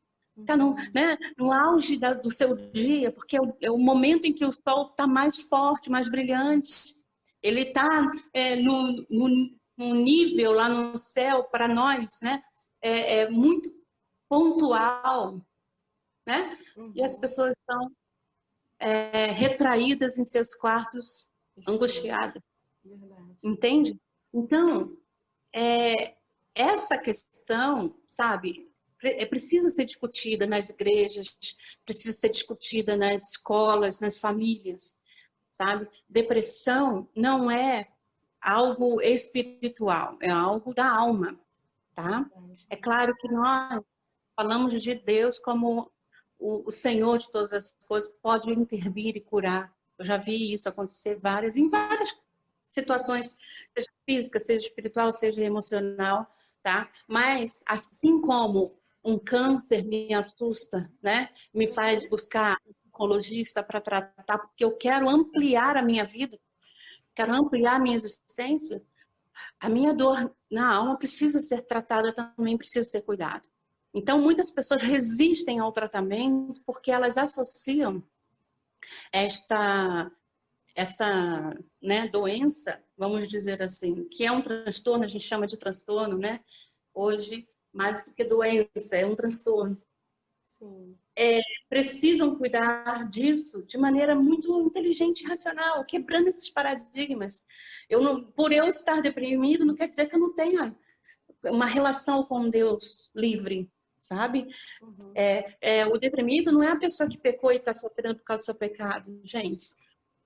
tá no auge do seu dia, porque é o momento em que o sol está mais forte, mais brilhante. Ele está no nível lá no céu, para nós, né? É muito pontual, né? E as pessoas estão retraídas em seus quartos, angustiadas. Entende? Então, essa questão, sabe, precisa ser discutida nas igrejas, precisa ser discutida nas escolas, nas famílias, sabe? Depressão não é algo espiritual, é algo da alma, tá? É claro que nós falamos de Deus como o Senhor de todas as coisas, pode intervir e curar. Eu já vi isso acontecer em várias situações, seja física, seja espiritual, seja emocional, tá? Mas, assim como um câncer me assusta, né? Me faz buscar um psicologista para tratar, porque eu quero ampliar a minha vida, quero ampliar a minha existência, a minha dor na alma precisa ser tratada também, precisa ser cuidada. Então, muitas pessoas resistem ao tratamento porque elas associam essa, né, doença, vamos dizer assim, que é um transtorno, a gente chama de transtorno, né? Hoje, mais do que doença, é um transtorno. Sim. Precisam cuidar disso de maneira muito inteligente e racional, quebrando esses paradigmas. Por eu estar deprimido, não quer dizer que eu não tenha uma relação com Deus livre, sabe? O deprimido não é a pessoa que pecou e está sofrendo por causa do seu pecado, gente.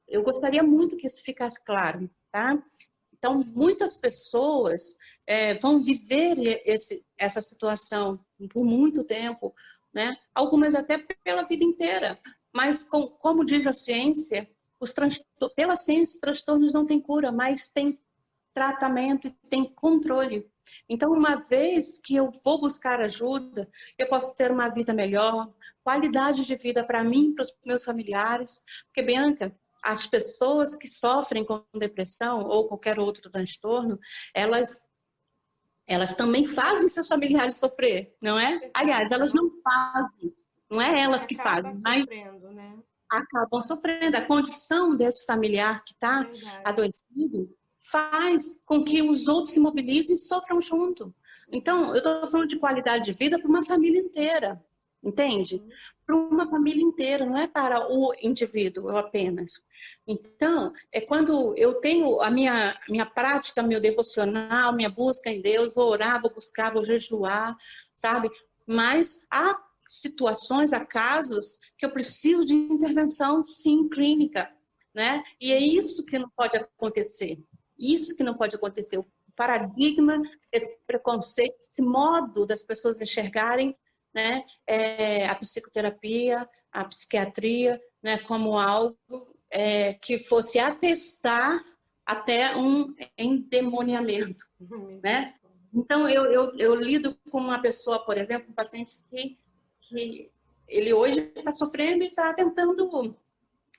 Eu gostaria muito que isso ficasse claro, tá? Então, muitas pessoas vão viver essa situação por muito tempo, né? Algumas até pela vida inteira. Mas, como diz a ciência, pela ciência, os transtornos não têm cura, mas tem tratamento e tem controle. Então, uma vez que eu vou buscar ajuda, eu posso ter uma vida melhor, qualidade de vida para mim, para os meus familiares. Porque, Bianca, as pessoas que sofrem com depressão ou qualquer outro transtorno, elas também fazem seus familiares sofrer, não é? Aliás, elas não fazem, não é elas que fazem, mas né? acabam sofrendo. A condição desse familiar que está adoecido faz com que os outros se mobilizem e sofram junto. Então, eu estou falando de qualidade de vida para uma família inteira, entende? Para uma família inteira, não é para o indivíduo apenas. Então, é quando eu tenho a minha prática, meu devocional, minha busca em Deus, vou orar, vou buscar, vou jejuar, sabe? Mas há situações, há casos que eu preciso de intervenção, sim, clínica, né? E é isso que não pode acontecer. Isso que não pode acontecer. O paradigma, esse preconceito, esse modo das pessoas enxergarem, né, a psicoterapia, a psiquiatria, né, como algo que fosse atestar até um endemoniamento, né? Então, eu lido com uma pessoa, por exemplo, um paciente que ele hoje está sofrendo e está tentando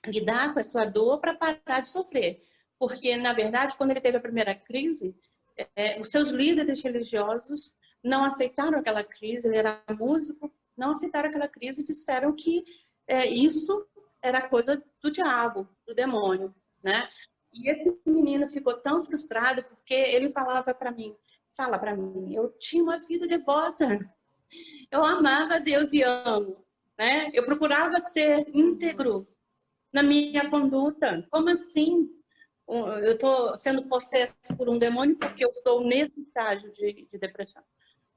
lidar com a sua dor para parar de sofrer. Porque, na verdade, quando ele teve a primeira crise, os seus líderes religiosos não aceitaram aquela crise, ele era músico, não aceitaram aquela crise e disseram que isso era coisa do diabo, do demônio, né? E esse menino ficou tão frustrado porque ele falava para mim, fala para mim, eu tinha uma vida devota, eu amava Deus e amo, né? Eu procurava ser íntegro na minha conduta. Como assim? Eu estou sendo possesso por um demônio porque eu estou nesse estágio de depressão,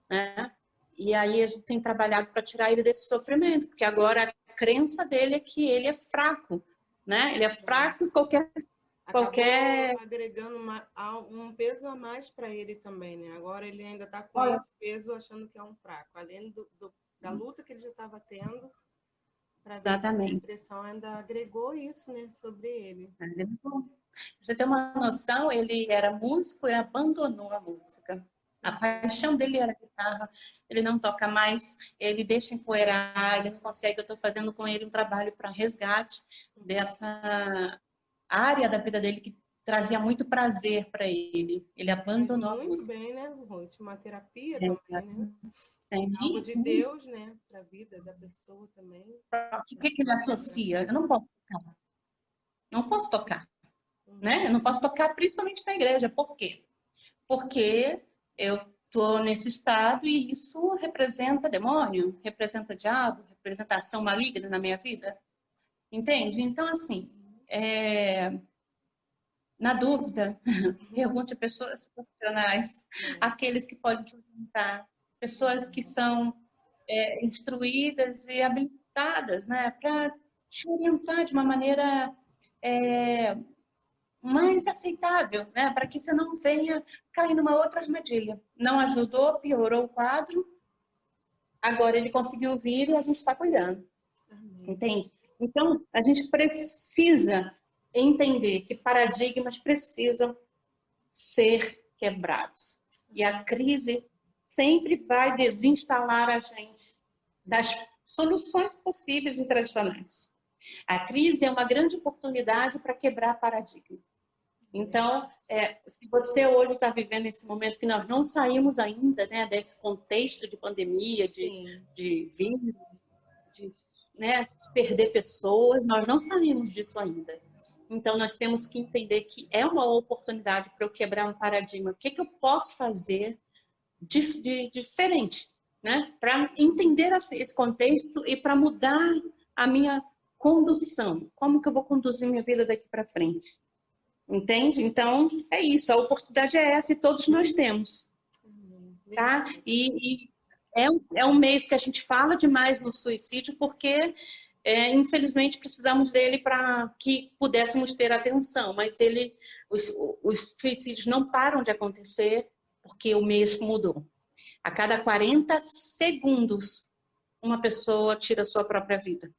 né? E aí a gente tem trabalhado para tirar ele desse sofrimento, porque agora a crença dele é que ele é fraco, né? Ele é fraco em qualquer agregando um peso a mais para ele também, né? Agora ele ainda está com esse peso achando que é um fraco, além da luta que ele já estava tendo para ver se a depressão ainda agregou isso, né, sobre ele. Você tem uma noção, ele era músico e abandonou a música. A paixão dele era guitarra, ele não toca mais, ele deixa empoeirar, ele não consegue. Eu estou fazendo com ele um trabalho para resgate dessa área da vida dele que trazia muito prazer para ele. Ele abandonou a música. Muito bem, né, Ruth? Uma terapia também, né? Algo de Deus, né, para a vida da pessoa também. O que ele associa? Eu não posso tocar. Não posso tocar. Né? Eu não posso tocar principalmente na igreja. Por quê? Porque eu estou nesse estado e isso representa demônio, representa diabo, representação maligna na minha vida. Entende? Então, assim, na dúvida, pergunte a pessoas profissionais, aqueles que podem te orientar, pessoas que são instruídas e habilitadas, né, para te orientar de uma maneira mais aceitável, né, para que você não venha cair numa outra armadilha. Não ajudou, piorou o quadro, agora ele conseguiu vir e a gente está cuidando. Entende? Então, a gente precisa entender que paradigmas precisam ser quebrados. E a crise sempre vai desinstalar a gente das soluções possíveis e tradicionais. A crise é uma grande oportunidade para quebrar paradigma. Então, se você hoje está vivendo esse momento que nós não saímos ainda, né, desse contexto de pandemia, de vírus, de perder pessoas, nós não saímos disso ainda. Então, nós temos que entender que é uma oportunidade para eu quebrar um paradigma. O que eu posso fazer de diferente, né? Para entender esse contexto e para mudar a minha condução. Como que eu vou conduzir minha vida daqui para frente? Entende? Então, é isso. A oportunidade é essa e todos nós temos. Tá? E é um mês que a gente fala demais no suicídio porque, infelizmente, precisamos dele para que pudéssemos ter atenção. Mas os suicídios não param de acontecer porque o mês mudou. A cada 40 segundos, uma pessoa tira a sua própria vida.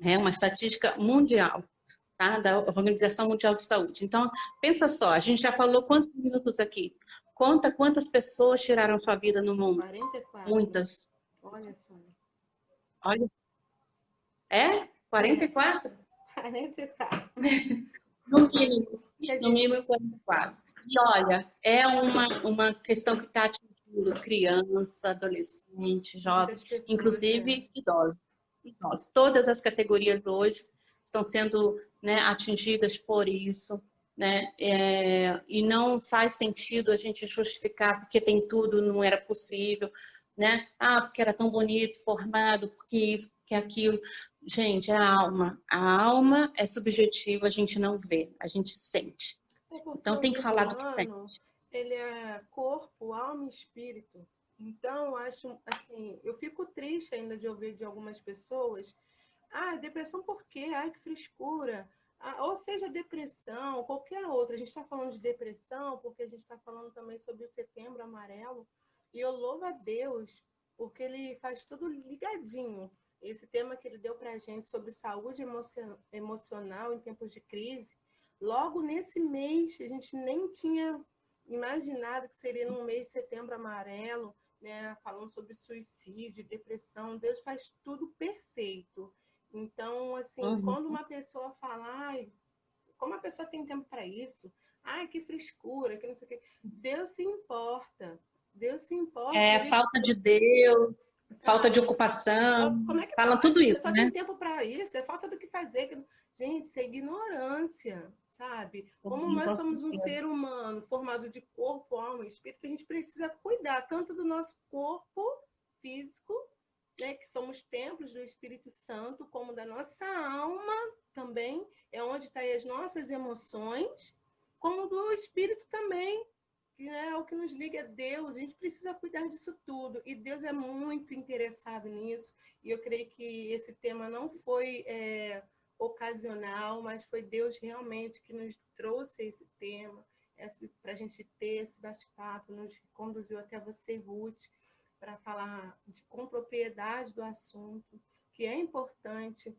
É uma estatística mundial. Tá? Da Organização Mundial de Saúde. Então, pensa só, a gente já falou quantos minutos aqui? Conta quantas pessoas tiraram sua vida no mundo. 44. Muitas. Olha só. Olha. 44? 44. No mínimo 44. E olha, é uma questão que está atingindo criança, adolescente, jovem, inclusive idosos. Todas as categorias hoje estão sendo, né, atingidas por isso, né? E não faz sentido a gente justificar porque tem tudo, não era possível, né? Ah, porque era tão bonito, formado, porque isso, porque aquilo. Gente, é a alma. A alma é subjetiva, a gente não vê, a gente sente. Então tem que falar do que tem. Ele é corpo, alma e espírito. Então, eu acho, assim, eu fico triste ainda de ouvir de algumas pessoas, depressão por quê? Que frescura. Ou seja, depressão, qualquer outra. A gente está falando de depressão porque a gente está falando também sobre o Setembro Amarelo. E eu louvo a Deus porque ele faz tudo ligadinho. Esse tema que ele deu para a gente sobre saúde emocional em tempos de crise, logo nesse mês, a gente nem tinha imaginado que seria num mês de Setembro Amarelo, né, falando sobre suicídio, depressão. Deus faz tudo perfeito. Então, assim, quando uma pessoa fala, como a pessoa tem tempo para isso? Que frescura, que não sei o quê. Deus se importa. Deus se importa. Falta de Deus, falta de ocupação. Como é que falam tudo isso, né? Tem tempo para isso, é falta do que fazer. Gente, isso é ignorância, sabe? Como nós somos um ser humano formado de corpo, alma e espírito, a gente precisa cuidar tanto do nosso corpo físico, né, que somos templos do Espírito Santo, como da nossa alma também, é onde estão as nossas emoções, como do espírito também, que é o que nos liga a Deus. A gente precisa cuidar disso tudo, e Deus é muito interessado nisso, e eu creio que esse tema não foi ocasional, mas foi Deus realmente que nos trouxe esse tema, para a gente ter esse bate-papo, nos conduziu até você, Ruth, para falar com propriedade do assunto, que é importante.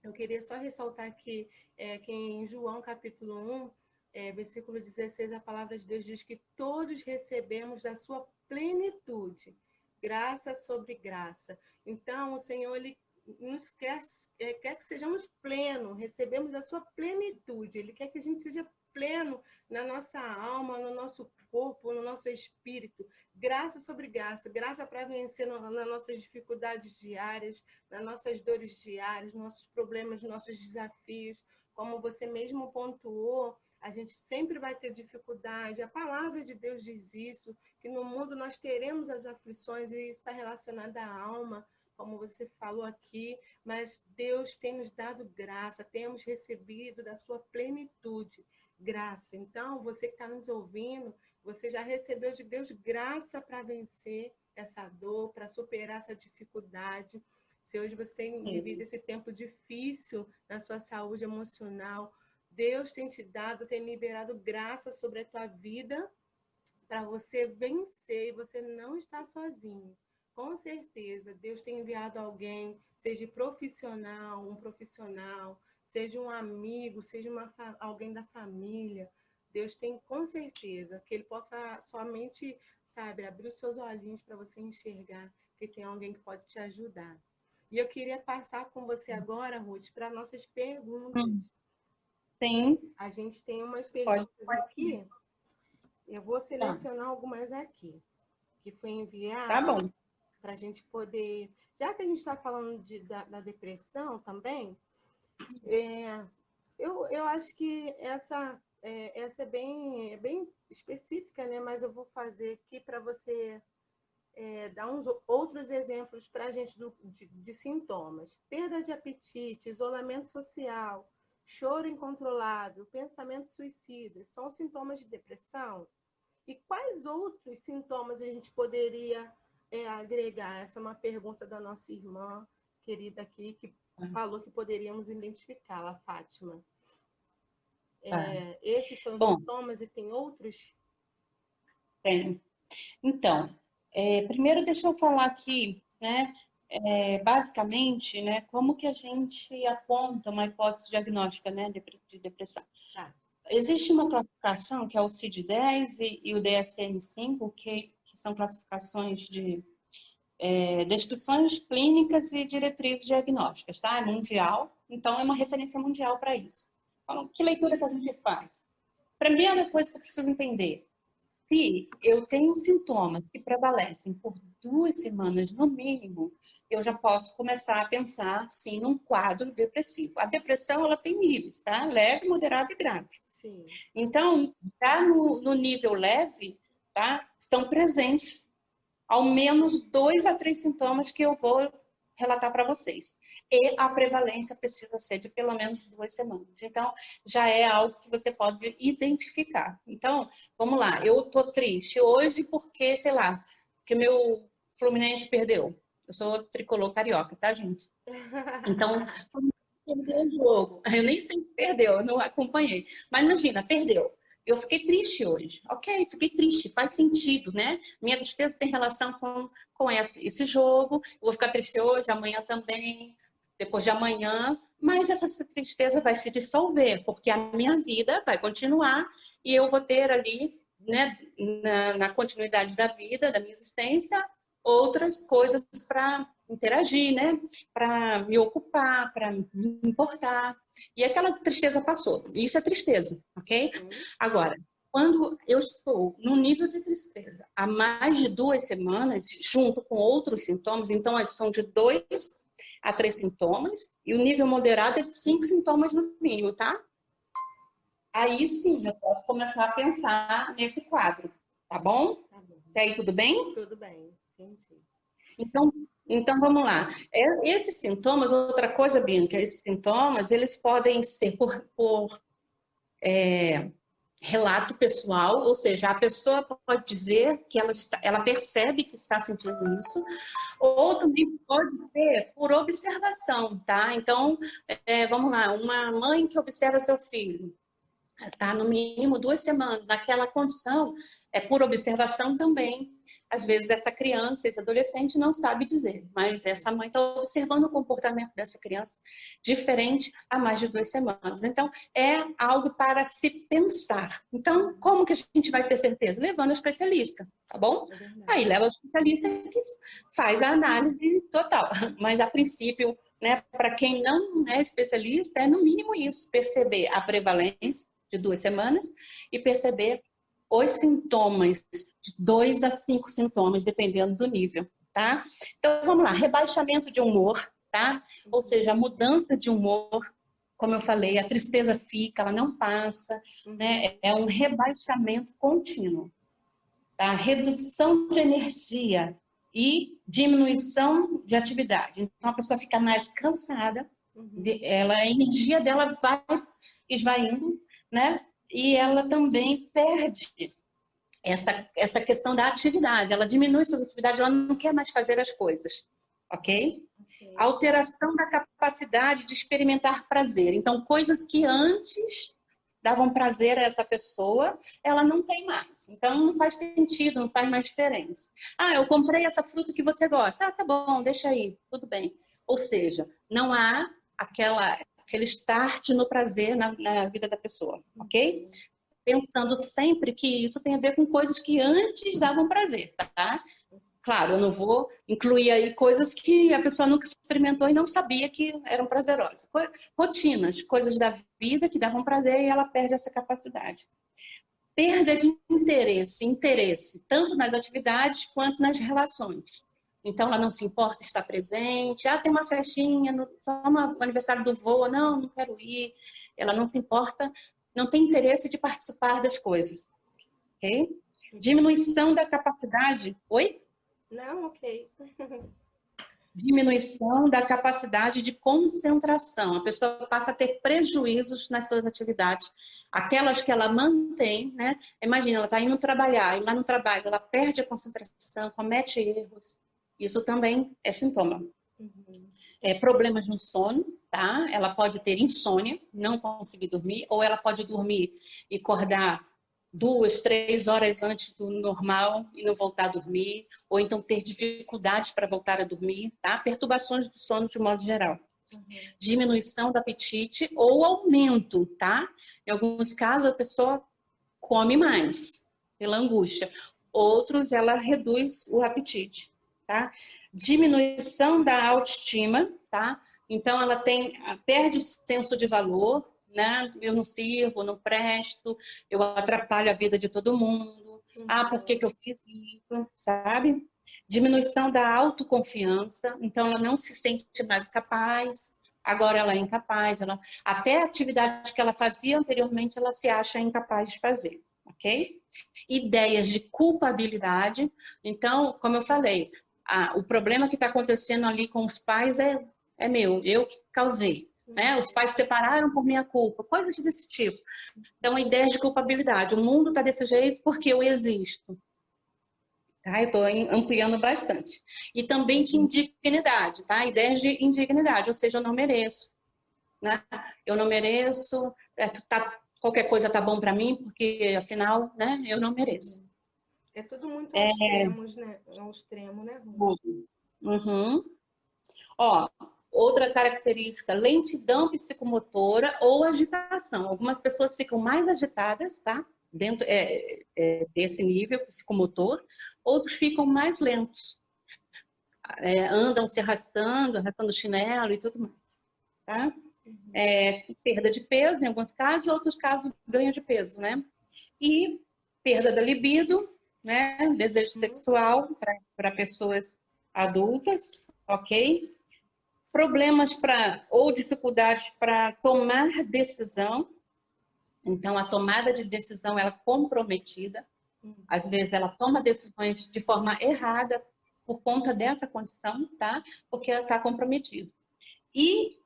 Eu queria só ressaltar aqui que em João capítulo 1, versículo 16, a palavra de Deus diz que todos recebemos da sua plenitude, graça sobre graça. Então, o Senhor, ele nos quer que sejamos plenos, recebemos da sua plenitude. Ele quer que a gente seja pleno na nossa alma, no nosso corpo, no nosso espírito. Graça sobre graça, graça para vencer nas nossas dificuldades diárias, nas nossas dores diárias, nos nossos problemas, nos nossos desafios. Como você mesmo pontuou, a gente sempre vai ter dificuldade. A palavra de Deus diz isso, que no mundo nós teremos as aflições, e isso está relacionado à alma, como você falou aqui, mas Deus tem nos dado graça, temos recebido da sua plenitude graça. Então, você que está nos ouvindo, você já recebeu de Deus graça para vencer essa dor, para superar essa dificuldade. Se hoje você tem vivido esse tempo difícil na sua saúde emocional, Deus tem te dado, tem liberado graça sobre a tua vida para você vencer, e você não está sozinho. Com certeza, Deus tem enviado alguém, seja profissional, um profissional, seja um amigo, seja alguém da família. Deus tem, com certeza, que ele possa somente, sabe, abrir os seus olhinhos para você enxergar que tem alguém que pode te ajudar. E eu queria passar com você agora, Ruth, para nossas perguntas. Sim. A gente tem umas perguntas aqui. Eu vou selecionar algumas aqui, que foi enviado. Tá bom. Para a gente poder... Já que a gente está falando da depressão também, eu acho que essa é bem específica, né? Mas eu vou fazer aqui para você dar uns outros exemplos para a gente de sintomas. Perda de apetite, isolamento social, choro incontrolável, pensamento suicida, são sintomas de depressão? E quais outros sintomas a gente poderia agregar? Essa é uma pergunta da nossa irmã querida aqui, que falou que poderíamos identificá-la, Fátima. Esses são os sintomas e tem outros? Tem. Então, primeiro deixa eu falar aqui, né, basicamente, né, como que a gente aponta uma hipótese diagnóstica, né, de depressão. Tá. Existe uma classificação que é o CID-10 e o DSM-5, que são classificações descrições clínicas e diretrizes diagnósticas, tá? É mundial, então é uma referência mundial para isso. Então, que leitura que a gente faz? Primeira coisa que eu preciso entender, se eu tenho sintomas que prevalecem por 2 semanas no mínimo, eu já posso começar a pensar, sim, num quadro depressivo. A depressão, ela tem níveis, tá? Leve, moderado e grave. Sim. Então, já no nível leve, tá? Estão presentes ao menos 2 a 3 sintomas que eu vou relatar para vocês. E a prevalência precisa ser de pelo menos 2 semanas. Então, já é algo que você pode identificar. Então, vamos lá. Eu tô triste hoje porque, sei lá, que meu Fluminense perdeu. Eu sou tricolor carioca, tá, gente? Então, perdeu o jogo. Eu nem sei se perdeu, eu não acompanhei. Mas imagina, perdeu. Eu fiquei triste hoje. Ok, fiquei triste, faz sentido, né? Minha tristeza tem relação com esse jogo. Eu vou ficar triste hoje, amanhã também, depois de amanhã. Mas essa tristeza vai se dissolver, porque a minha vida vai continuar e eu vou ter ali, né, na continuidade da vida, da minha existência, outras coisas para interagir, né? Para me ocupar, para me importar. E aquela tristeza passou. Isso é tristeza, ok? Agora, quando eu estou num nível de tristeza há mais de 2 semanas, junto com outros sintomas, então são de 2 a 3 sintomas, e o nível moderado é de 5 sintomas no mínimo, tá? Aí sim, eu posso começar a pensar nesse quadro, tá bom? Tá bom. Até aí tudo bem? Tudo bem, entendi. Então vamos lá. Esses sintomas, outra coisa, Bianca, esses sintomas, eles podem ser por relato pessoal, ou seja, a pessoa pode dizer que ela percebe que está sentindo isso, ou também pode ser por observação, tá? Então, vamos lá, uma mãe que observa seu filho, tá no mínimo 2 semanas naquela condição, por observação também. Às vezes essa criança, esse adolescente não sabe dizer, mas essa mãe está observando o comportamento dessa criança diferente há mais de 2 semanas. Então, é algo para se pensar. Então, como que a gente vai ter certeza? Levando o especialista, tá bom? Aí leva o especialista que faz a análise total. Mas, a princípio, né, para quem não é especialista, é no mínimo isso, perceber a prevalência de 2 semanas e perceber os sintomas, de 2 a 5 sintomas, dependendo do nível, tá? Então, vamos lá, rebaixamento de humor, tá? Ou seja, a mudança de humor, como eu falei, a tristeza fica, ela não passa, né? É um rebaixamento contínuo, tá? Redução de energia e diminuição de atividade. Então, a pessoa fica mais cansada, a energia dela vai esvaindo, né? E ela também perde essa questão da atividade. Ela diminui sua atividade, ela não quer mais fazer as coisas, ok? Alteração da capacidade de experimentar prazer. Então, coisas que antes davam prazer a essa pessoa, ela não tem mais. Então, não faz sentido, não faz mais diferença. Ah, eu comprei essa fruta que você gosta. Ah, tá bom, deixa aí, tudo bem. Ou seja, não há aquele start no prazer na vida da pessoa, ok? Pensando sempre que isso tem a ver com coisas que antes davam prazer, tá? Claro, eu não vou incluir aí coisas que a pessoa nunca experimentou e não sabia que eram prazerosas. Rotinas, coisas da vida que davam prazer e ela perde essa capacidade. Perda de interesse, tanto nas atividades quanto nas relações. Então, ela não se importa estar presente. Ah, tem uma festinha, só um aniversário do vô. Não quero ir. Ela não se importa, não tem interesse de participar das coisas. Ok? Diminuição da capacidade... Oi? Não, ok. Diminuição da capacidade de concentração. A pessoa passa a ter prejuízos nas suas atividades. Aquelas que ela mantém, né? Imagina, ela está indo trabalhar, e lá no trabalho ela perde a concentração, comete erros. Isso também é sintoma. Problemas no sono, tá? Ela pode ter insônia, não conseguir dormir, ou ela pode dormir e acordar 2, 3 horas antes do normal e não voltar a dormir, ou então ter dificuldades para voltar a dormir, tá? Perturbações do sono de modo geral. Diminuição do apetite ou aumento, tá? Em alguns casos a pessoa come mais pela angústia, outros ela reduz o apetite, tá? diminuição da autoestima, tá? Então, ela perde senso de valor, né? Eu não sirvo, não presto, eu atrapalho a vida de todo mundo. Ah, por que que eu fiz isso? Sabe? Diminuição da autoconfiança, então ela não se sente mais capaz, agora ela é incapaz, até a atividade que ela fazia anteriormente, ela se acha incapaz de fazer, ok? Ideias de culpabilidade, então, como eu falei, o problema que está acontecendo ali com os pais é meu, eu que causei. Né? Os pais se separaram por minha culpa, coisas desse tipo. Então, ideias de culpabilidade. O mundo está desse jeito porque eu existo. Tá? Eu estou ampliando bastante. E também de indignidade, tá? Ideias de indignidade, ou seja, eu não mereço. Né? Eu não mereço, qualquer coisa tá bom para mim, porque afinal, né, eu não mereço. É tudo muito aos extremos, né? Ao extremo, né, Ruth? Uhum. Ó, outra característica, lentidão psicomotora ou agitação. Algumas pessoas ficam mais agitadas, tá? Dentro desse nível psicomotor, outros ficam mais lentos. Andam se arrastando o chinelo e tudo mais, tá? Perda de peso em alguns casos, em outros casos ganho de peso, né? E perda da libido, né? Desejo sexual para pessoas adultas, ok? Problemas ou dificuldades para tomar decisão. Então, a tomada de decisão ela é comprometida. Às vezes, ela toma decisões de forma errada por conta dessa condição, tá? Porque ela está comprometida. E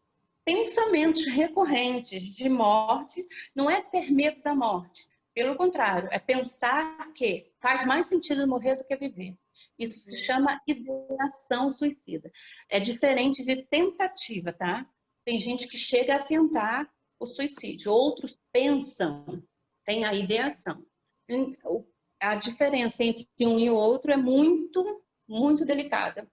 pensamentos recorrentes de morte não é ter medo da morte. Pelo contrário, é pensar que faz mais sentido morrer do que viver. Isso se chama ideação suicida. É diferente de tentativa, tá? Tem gente que chega a tentar o suicídio, outros pensam, tem a ideação. A diferença entre um e o outro é muito, muito delicada.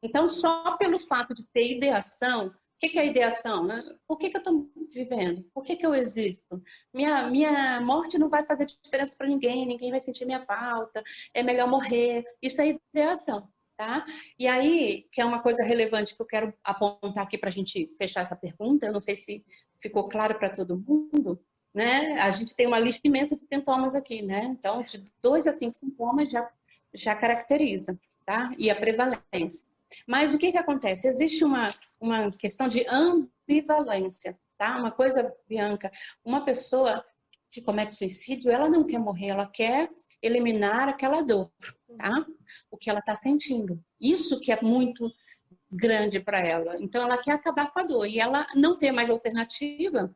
Então, só pelo fato de ter ideação, o que é a ideação? Né? Por que eu estou vivendo? Por que eu existo? Minha morte não vai fazer diferença para ninguém, ninguém vai sentir minha falta, é melhor morrer. Isso é ideação, tá? E aí, que é uma coisa relevante que eu quero apontar aqui para a gente fechar essa pergunta, eu não sei se ficou claro para todo mundo, né? A gente tem uma lista imensa de sintomas aqui, né? Então, de 2 a 5 sintomas já caracteriza, tá? E a prevalência. Mas o que acontece? Existe uma questão de ambivalência, tá? Uma coisa, Bianca, uma pessoa que comete suicídio, ela não quer morrer, ela quer eliminar aquela dor, tá? O que ela está sentindo. Isso que é muito grande para ela. Então, ela quer acabar com a dor e ela não vê mais alternativa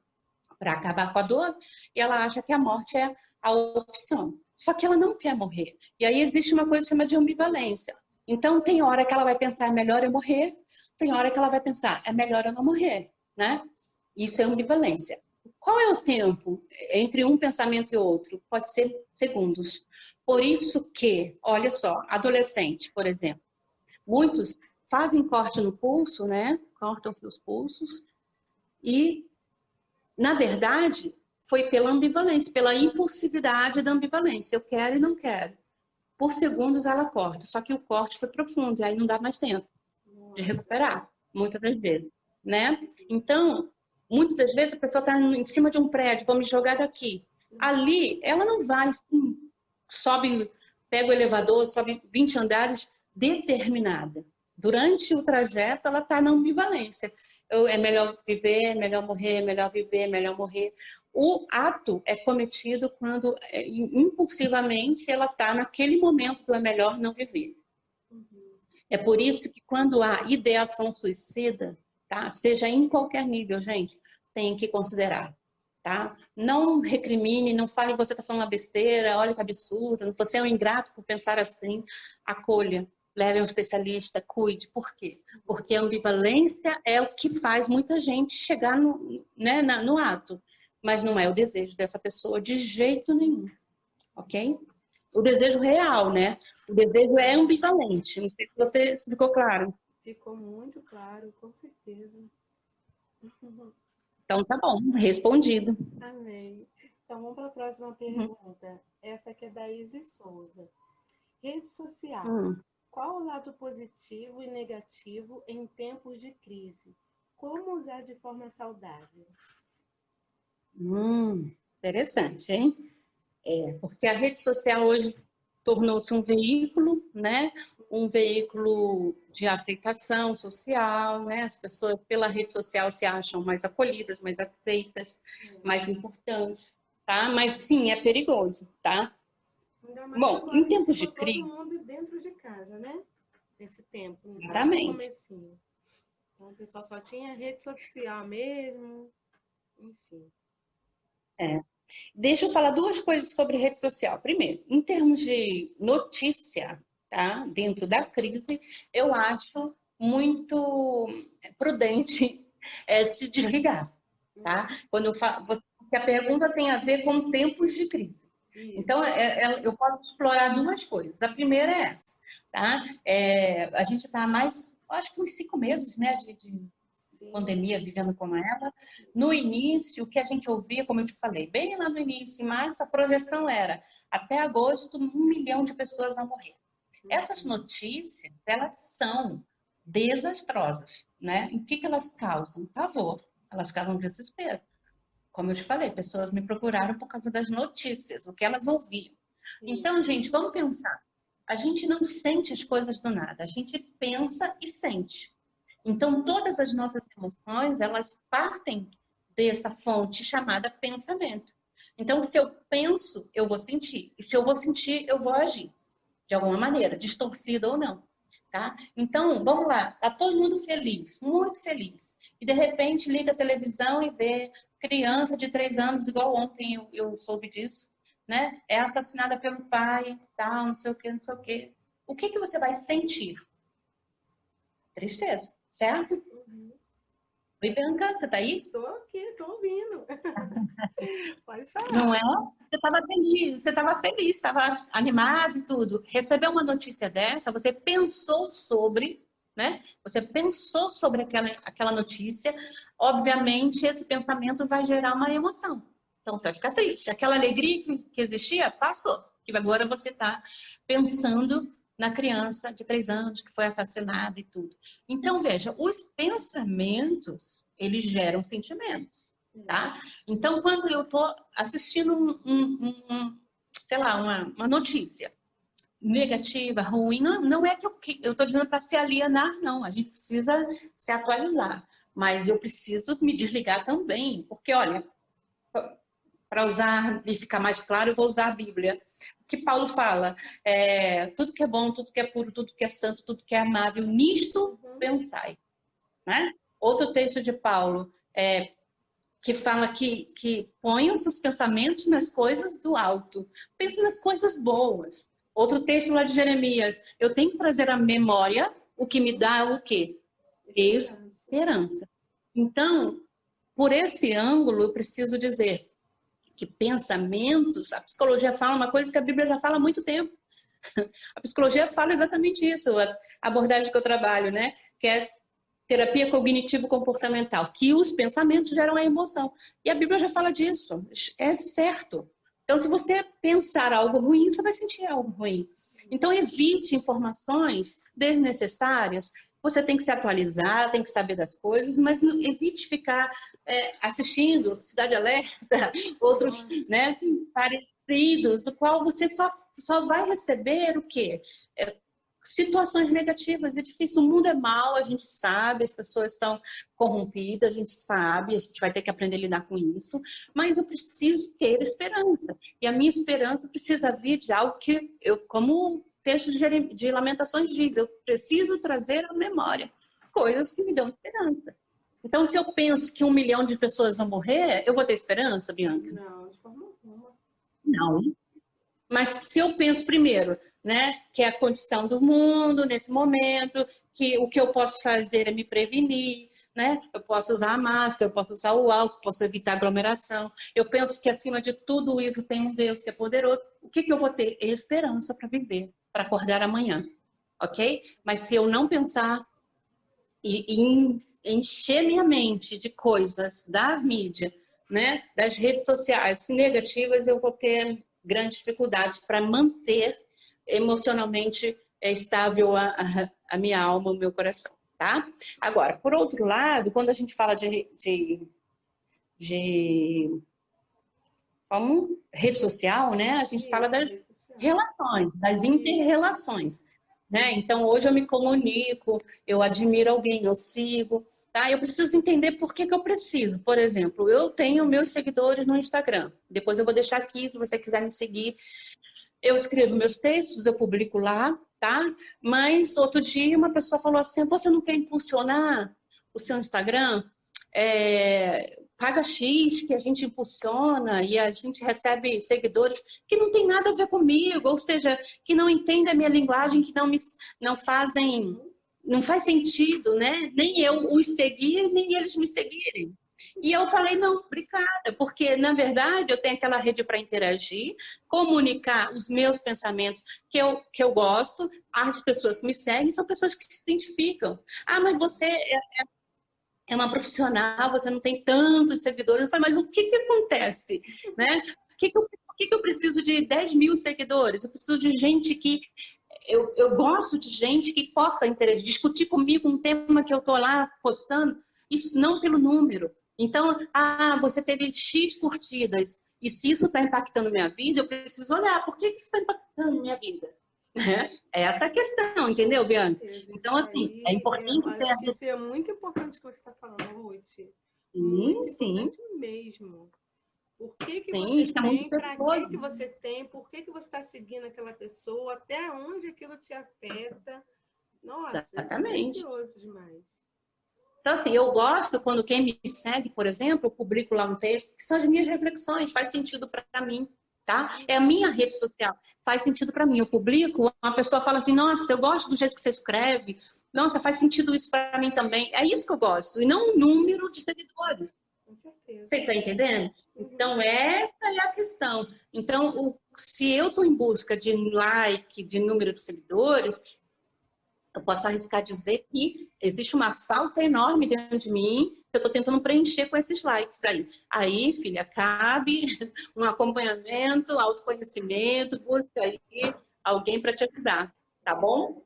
para acabar com a dor e ela acha que a morte é a opção. Só que ela não quer morrer. E aí existe uma coisa chamada de ambivalência. Então, tem hora que ela vai pensar, é melhor eu morrer, tem hora que ela vai pensar, é melhor eu não morrer, né? Isso é ambivalência. Qual é o tempo entre um pensamento e outro? Pode ser segundos. Por isso que, olha só, adolescente, por exemplo, muitos fazem corte no pulso, né? Cortam seus pulsos e, na verdade, foi pela ambivalência, pela impulsividade da ambivalência. Eu quero e não quero. Por segundos ela corta, só que o corte foi profundo, e aí não dá mais tempo de recuperar, muitas das vezes, né? Então, muitas das vezes a pessoa está em cima de um prédio, vou me jogar daqui. Ali, ela não vai, assim, sobe, pega o elevador, sobe 20 andares, determinada. Durante o trajeto, ela está na ambivalência. É melhor viver, é melhor morrer, é melhor viver, é melhor morrer. O ato é cometido quando, impulsivamente, ela está naquele momento do é melhor não viver. É por isso que quando há ideação suicida, tá? Seja em qualquer nível, gente, tem que considerar. Tá? Não recrimine, não fale você está falando uma besteira, olha que absurdo, você é um ingrato por pensar assim. Acolha, leve a um especialista, cuide. Por quê? Porque a ambivalência é o que faz muita gente chegar no ato. Mas não é o desejo dessa pessoa de jeito nenhum, ok? O desejo real, né? O desejo é ambivalente. Não sei se você ficou claro. Ficou muito claro, com certeza. Então tá bom, respondido. Amei. Então vamos para a próxima pergunta. Essa aqui é da Izzy Souza. Rede social Qual o lado positivo e negativo em tempos de crise? Como usar de forma saudável? Interessante, hein? Porque a rede social hoje tornou-se um veículo, né? Um veículo de aceitação social, né? As pessoas pela rede social se acham mais acolhidas, mais aceitas, mais importantes, tá? Mas sim, é perigoso, tá? Ainda mais Bom, agora em que tempos de ficou todo crise, mundo dentro de casa, né? Esse tempo, desde o claramente. comecinho. Então, o pessoal só tinha rede social mesmo, enfim. Deixa eu falar duas coisas sobre rede social. Primeiro, em termos de notícia, tá? Dentro da crise, eu acho muito prudente se desligar, tá? Quando eu falo, porque a pergunta tem a ver com tempos de crise. Isso. Então, eu posso explorar duas coisas. A primeira é essa, tá? A gente está mais, acho que uns 5 meses, né, de pandemia, vivendo como ela. No início, o que a gente ouvia, como eu te falei, bem lá no início, em março, a projeção era até agosto, 1 milhão de pessoas vão morrer. Essas notícias, elas são desastrosas, né? O que elas causam? Pavor. Elas causam desespero. Como eu te falei, pessoas me procuraram por causa das notícias, o que elas ouviam. Então, gente, vamos pensar. A gente não sente as coisas do nada, a gente pensa e sente. Então, todas as nossas emoções, elas partem dessa fonte chamada pensamento. Então, se eu penso, eu vou sentir. E se eu vou sentir, eu vou agir. De alguma maneira, distorcida ou não. Tá? Então, vamos lá. Tá todo mundo feliz, muito feliz. E, de repente, liga a televisão e vê criança de 3 anos, igual ontem eu soube disso, né? É assassinada pelo pai, tal, não sei o quê, não sei o quê. O que você vai sentir? Tristeza, certo? Oi, Bianca, você tá aí? Tô aqui, tô ouvindo. Pode falar. Não é? Você estava feliz, estava animado e tudo. Recebeu uma notícia dessa, você pensou sobre, né? Você pensou sobre aquela notícia. Obviamente, esse pensamento vai gerar uma emoção. Então, você vai ficar triste. Aquela alegria que existia, passou. E agora você está pensando na criança de 3 anos que foi assassinada e tudo. Então, veja, os pensamentos, eles geram sentimentos, tá? Então, quando eu estou assistindo sei lá, uma notícia negativa, ruim, não é que eu estou dizendo para se alienar, não. A gente precisa se atualizar. Mas eu preciso me desligar também, porque, olha, para usar e ficar mais claro, eu vou usar a Bíblia. O que Paulo fala, tudo que é bom, tudo que é puro, tudo que é santo, tudo que é amável, nisto pensai. Né? Outro texto de Paulo, que fala que põe os seus pensamentos nas coisas do alto. Pense nas coisas boas. Outro texto lá de Jeremias, eu tenho que trazer à memória o que me dá o quê? Esperança. Então, por esse ângulo, eu preciso dizer que pensamentos, a psicologia fala uma coisa que a Bíblia já fala há muito tempo. A psicologia fala exatamente isso, a abordagem que eu trabalho, né? Que é terapia cognitivo-comportamental, que os pensamentos geram a emoção. E a Bíblia já fala disso, é certo. Então, se você pensar algo ruim, você vai sentir algo ruim. Então, evite informações desnecessárias. Você tem que se atualizar, tem que saber das coisas, mas evite ficar assistindo Cidade Alerta, outros, né, parecidos, o qual você só vai receber o quê? Situações negativas. É difícil, o mundo é mau, a gente sabe, as pessoas estão corrompidas, a gente sabe, a gente vai ter que aprender a lidar com isso, mas eu preciso ter esperança. E a minha esperança precisa vir de algo que como o texto de Lamentações diz, eu preciso trazer à memória coisas que me dão esperança. Então, se eu penso que 1 milhão de pessoas vão morrer, eu vou ter esperança, Bianca? Não, de forma alguma. Não. Mas se eu penso primeiro, né, que é a condição do mundo nesse momento, que o que eu posso fazer é me prevenir, né? Eu posso usar a máscara, eu posso usar o álcool, posso evitar aglomeração. Eu penso que acima de tudo isso tem um Deus que é poderoso. O que eu vou ter? Esperança para viver, para acordar amanhã, ok? Mas se eu não pensar e encher minha mente de coisas da mídia, né, das redes sociais negativas, eu vou ter grandes dificuldades para manter emocionalmente é estável a minha alma, o meu coração, tá? Agora, por outro lado, quando a gente fala de como rede social, né? A gente fala das relações, das inter-relações, né? Então, hoje eu me comunico, eu admiro alguém, eu sigo, tá? Eu preciso entender por que eu preciso. Por exemplo, eu tenho meus seguidores no Instagram. Depois eu vou deixar aqui, se você quiser me seguir. Eu escrevo meus textos, eu publico lá, tá? Mas outro dia uma pessoa falou assim, você não quer impulsionar o seu Instagram? Paga X que a gente impulsiona e a gente recebe seguidores que não tem nada a ver comigo, ou seja, que não entendem a minha linguagem, que não faz sentido, né? Nem eu os seguir, nem eles me seguirem. E eu falei, não, obrigada, porque na verdade eu tenho aquela rede para interagir, comunicar os meus pensamentos que eu gosto, as pessoas que me seguem são pessoas que se identificam. Ah, mas você é uma profissional, você não tem tantos seguidores. Eu falei, mas o que acontece? Né? Por que eu preciso de 10 mil seguidores? Eu preciso de gente que... Eu gosto de gente que possa interagir, discutir comigo um tema que eu estou lá postando, isso não pelo número. Então, você teve X curtidas, e se isso está impactando minha vida, eu preciso olhar, por que isso está impactando minha vida? É essa a questão, entendeu, Bianca? Então, assim, é importante... Eu acho que isso é muito importante que você está falando, Ruth. Muito importante mesmo. Por que Sim, você tem, para que você tem, por que você está seguindo aquela pessoa, até onde aquilo te afeta. Nossa, exatamente. Isso é precioso demais. Então, assim, eu gosto quando quem me segue, por exemplo, eu publico lá um texto, que são as minhas reflexões, faz sentido para mim, tá? É a minha rede social, faz sentido para mim. Eu publico, uma pessoa fala assim, nossa, eu gosto do jeito que você escreve, nossa, faz sentido isso para mim também. É isso que eu gosto, e não o número de seguidores. Com certeza. Você está entendendo? Então, essa é a questão. Então, se eu estou em busca de like, de número de seguidores, eu posso arriscar dizer que existe uma falta enorme dentro de mim que eu estou tentando preencher com esses likes aí. Aí, filha, cabe um acompanhamento, autoconhecimento, busca aí alguém para te ajudar, tá bom?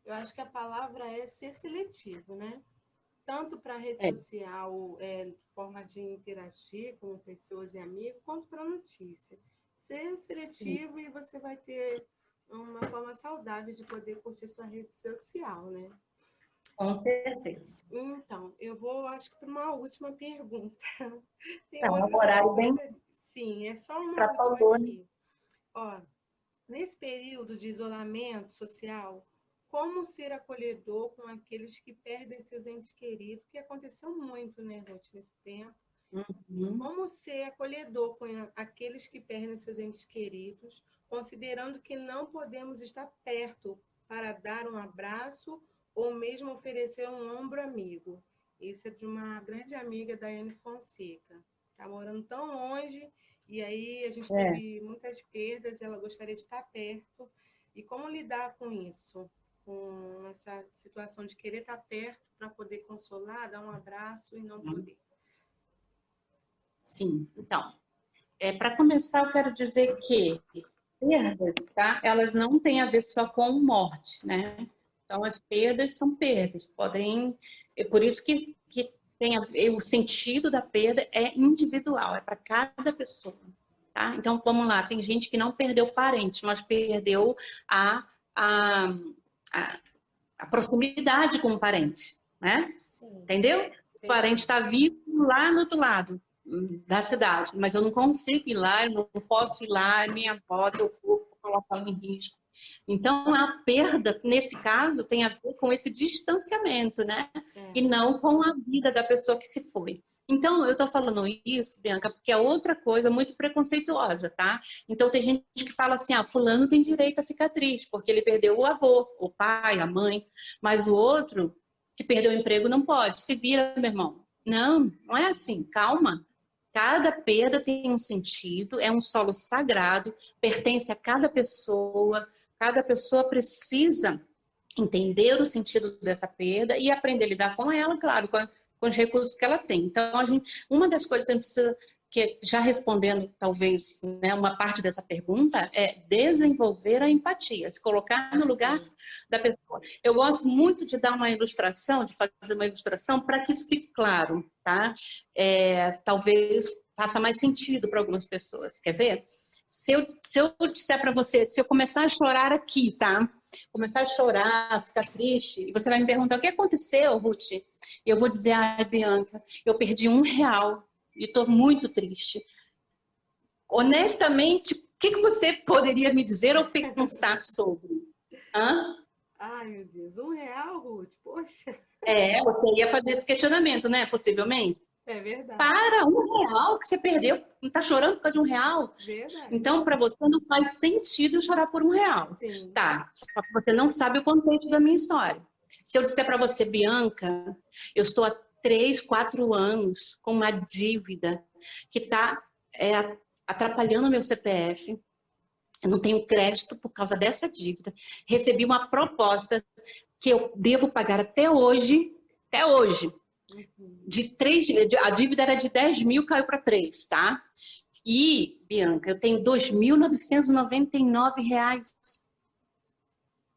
Eu acho que a palavra é ser seletivo, né? Tanto para a rede social, forma de interagir com pessoas e amigos, quanto para notícia. Ser seletivo e você vai ter uma forma saudável de poder curtir sua rede social, né? Com certeza. Então, eu vou, acho que, para uma última pergunta. Um horário bem... Sim, é só uma última aqui. Ó, nesse período de isolamento social, como ser acolhedor com aqueles que perdem seus entes queridos, que aconteceu muito, né, Ruth, nesse tempo. Como ser acolhedor com aqueles que perdem seus entes queridos, considerando que não podemos estar perto para dar um abraço ou mesmo oferecer um ombro amigo. Isso é de uma grande amiga da Anne Fonseca. Está morando tão longe e aí a gente teve muitas perdas, ela gostaria de estar perto. E como lidar com isso? Com essa situação de querer estar perto para poder consolar, dar um abraço e não poder. Sim, então, para começar, eu quero dizer que perdas, tá? Elas não têm a ver só com morte, né? Então, as perdas são perdas, podem... É por isso que o sentido da perda é individual, é para cada pessoa, tá? Então, vamos lá, tem gente que não perdeu parentes, mas perdeu a proximidade com o parente, né? Sim. Entendeu? O parente está vivo lá no outro lado da cidade, mas eu não consigo ir lá, eu não posso ir lá, minha avó, se eu for colocá-la em risco. Então, a perda, nesse caso, tem a ver com esse distanciamento, né? E não com a vida da pessoa que se foi. Então, eu tô falando isso, Bianca, porque é outra coisa muito preconceituosa, tá? Então, tem gente que fala assim, fulano tem direito a ficar triste, porque ele perdeu o avô, o pai, a mãe, mas o outro que perdeu o emprego não pode. Se vira, meu irmão. Não, não é assim, calma. Cada perda tem um sentido, é um solo sagrado, pertence a cada pessoa precisa entender o sentido dessa perda e aprender a lidar com ela, claro, com os recursos que ela tem. Então, uma das coisas que a gente precisa que já respondendo talvez, né, uma parte dessa pergunta, é desenvolver a empatia, se colocar no lugar da pessoa. Eu gosto muito de dar uma ilustração, de fazer uma ilustração para que isso fique claro, tá? Talvez faça mais sentido para algumas pessoas. Quer ver? Se eu disser para você, se eu começar a chorar aqui, tá? Começar a chorar, ficar triste, e você vai me perguntar o que aconteceu, Ruth? E eu vou dizer, ai, Bianca, eu perdi R$ 1 e estou muito triste. Honestamente, o que você poderia me dizer ou pensar sobre? Hã? Ai, meu Deus, R$ 1, Ruth? Poxa. Você ia fazer esse questionamento, né? Possivelmente. É verdade. Para, R$ 1 que você perdeu. Não está chorando por causa de R$ 1? Verdade. Então, para você não faz sentido chorar por R$ 1. Sim. Tá, só que você não sabe o contexto da minha história. Se eu disser para você, Bianca, eu estou há 3, 4 anos com uma dívida que está atrapalhando o meu CPF, eu não tenho crédito por causa dessa dívida, recebi uma proposta que eu devo pagar até hoje, a dívida era de 10 mil, caiu para 3, tá? E, Bianca, eu tenho R$ 2.999.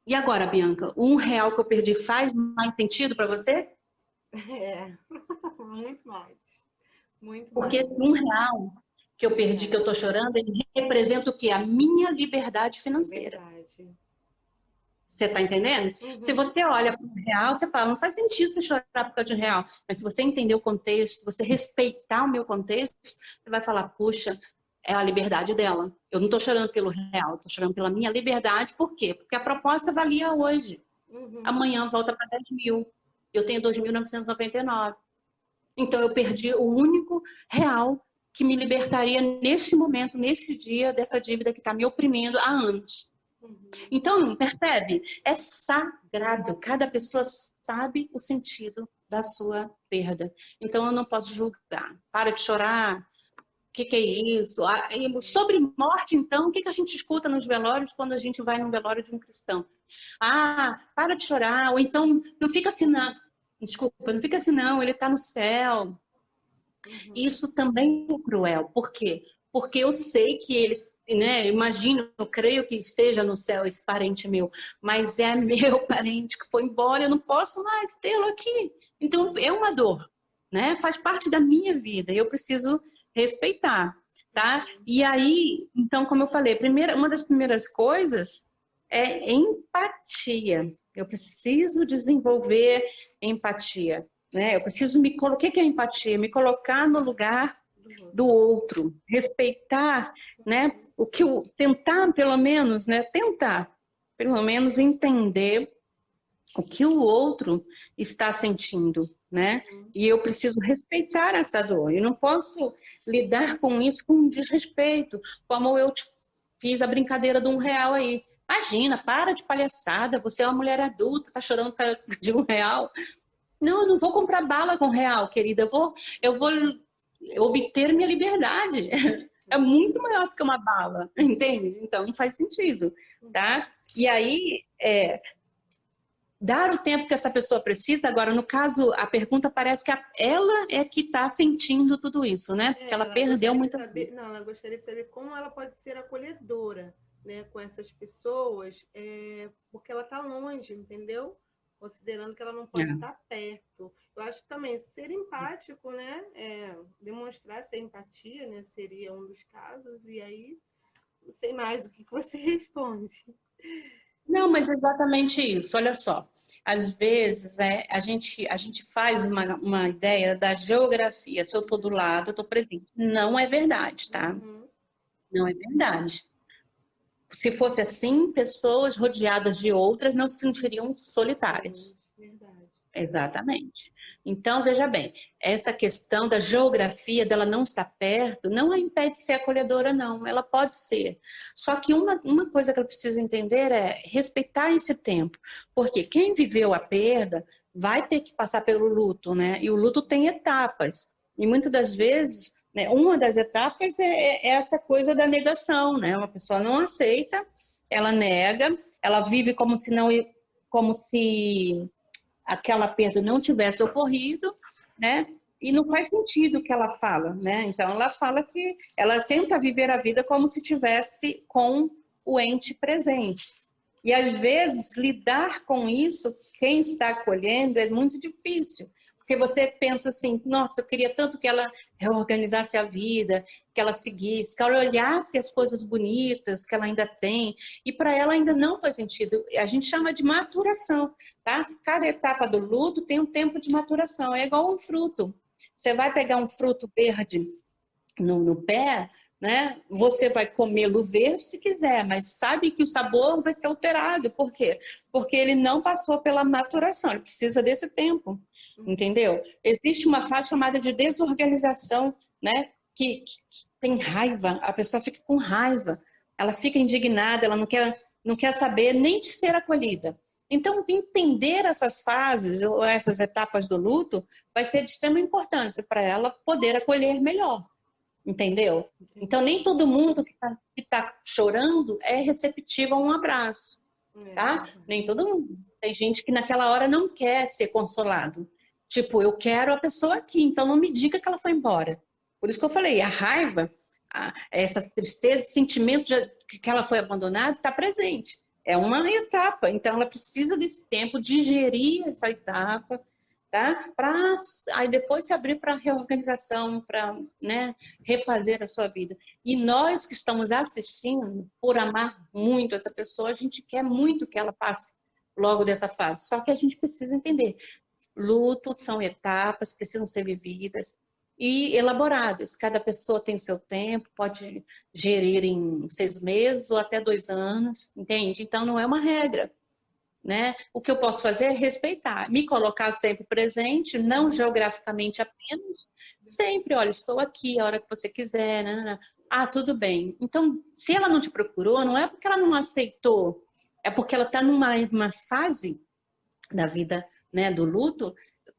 E agora, Bianca, R$ 1 que eu perdi faz mais sentido para você? Muito mais. Muito Porque mais. esse R$ 1 que eu perdi, que eu tô chorando, ele representa o quê? A minha liberdade financeira. Verdade. Você tá entendendo? Se você olha para R$ 1, você fala, não faz sentido você chorar por causa de R$ 1. Mas se você entender o contexto, você respeitar o meu contexto, você vai falar, puxa, é a liberdade dela. Eu não tô chorando pelo R$ 1, eu tô chorando pela minha liberdade. Por quê? Porque a proposta valia hoje. Amanhã volta para 10 mil. Eu tenho 2.999. Então eu perdi o único real que me libertaria nesse momento, nesse dia, dessa dívida que está me oprimindo há anos. Então, percebe? É sagrado. Cada pessoa sabe o sentido da sua perda. Então, eu não posso julgar. Para de chorar. O que é isso? Sobre morte, então, o que a gente escuta nos velórios quando a gente vai num velório de um cristão? Para de chorar. Ou então, não fica assim, não. Desculpa, não fica assim, não. Ele está no céu. Isso também é cruel. Por quê? Porque eu sei que ele, né, imagino, eu creio que esteja no céu esse parente meu, mas é meu parente que foi embora, eu não posso mais tê-lo aqui. Então, é uma dor, né? Faz parte da minha vida e eu preciso respeitar, tá? E aí, então, como eu falei, uma das primeiras coisas é empatia. Eu preciso desenvolver empatia. Né? Eu preciso o que é empatia? Me colocar no lugar do outro, respeitar, né? Tentar pelo menos, né? Tentar pelo menos entender o que o outro está sentindo, né? E eu preciso respeitar essa dor. Eu não posso lidar com isso com desrespeito, como eu te fiz a brincadeira de R$ 1 aí. Imagina, para de palhaçada, você é uma mulher adulta, tá chorando de R$ 1. Não, eu não vou comprar bala com R$ 1, querida. Eu vou obter minha liberdade. É muito maior do que uma bala, entende? Então, não faz sentido, tá? E aí, dar o tempo que essa pessoa precisa. Agora, no caso, a pergunta parece que ela é que está sentindo tudo isso, né? Porque ela perdeu muita coisa. Não, ela gostaria de saber como ela pode ser acolhedora, né, com essas pessoas, porque ela está longe, entendeu? Considerando que ela não pode estar perto. Eu acho que também ser empático, né? Demonstrar essa empatia, né? Seria um dos casos. E aí, não sei mais o que você responde. Não, mas é exatamente isso. Olha só. Às vezes, a gente faz uma ideia da geografia. Se eu estou do lado, eu estou presente. Não é verdade, tá? Não é verdade. Se fosse assim, pessoas rodeadas de outras não se sentiriam solitárias. Verdade. Exatamente. Então, veja bem, essa questão da geografia, dela não estar perto, não a impede de ser acolhedora, não. Ela pode ser. Só que uma coisa que ela precisa entender é respeitar esse tempo. Porque quem viveu a perda vai ter que passar pelo luto, né? E o luto tem etapas. E muitas das vezes, né, uma das etapas é essa coisa da negação, né? Uma pessoa não aceita, ela nega, ela vive como se aquela perda não tivesse ocorrido, né? e não faz sentido o que ela fala, né? Então, ela fala que ela tenta viver a vida como se tivesse com o ente presente. E, às vezes, lidar com isso, quem está acolhendo, é muito difícil. Porque você pensa assim, nossa, eu queria tanto que ela reorganizasse a vida, que ela seguisse, que ela olhasse as coisas bonitas que ela ainda tem. E para ela ainda não faz sentido. A gente chama de maturação, tá? Cada etapa do luto tem um tempo de maturação. É igual um fruto. Você vai pegar um fruto verde no pé, né? Você vai comê-lo verde se quiser, mas sabe que o sabor vai ser alterado. Por quê? Porque ele não passou pela maturação, ele precisa desse tempo, entendeu? Existe uma fase chamada de desorganização, né? Que tem raiva, a pessoa fica com raiva, ela fica indignada, ela não quer saber nem de ser acolhida. Então, entender essas fases ou essas etapas do luto vai ser de extrema importância para ela poder acolher melhor. Entendeu? Então, nem todo mundo que tá chorando é receptivo a um abraço, tá? Nem todo mundo. Tem gente que naquela hora não quer ser consolado. Tipo, eu quero a pessoa aqui, então não me diga que ela foi embora. Por isso que eu falei, a raiva, essa tristeza, esse sentimento de que ela foi abandonada está presente. É uma etapa, então ela precisa desse tempo, digerir essa etapa, tá? Para aí depois se abrir para reorganização, para, né, refazer a sua vida. E nós que estamos assistindo, por amar muito essa pessoa, a gente quer muito que ela passe logo dessa fase. Só que a gente precisa entender, luto são etapas, precisam ser vividas e elaboradas. Cada pessoa tem o seu tempo, pode gerir em 6 meses ou até 2 anos, entende? Então não é uma regra. Né? O que eu posso fazer é respeitar, me colocar sempre presente, não geograficamente apenas, sempre, olha, estou aqui a hora que você quiser, né? Ah, tudo bem. Então, se ela não te procurou, não é porque ela não aceitou, é porque ela está numa fase da vida, né, do luto,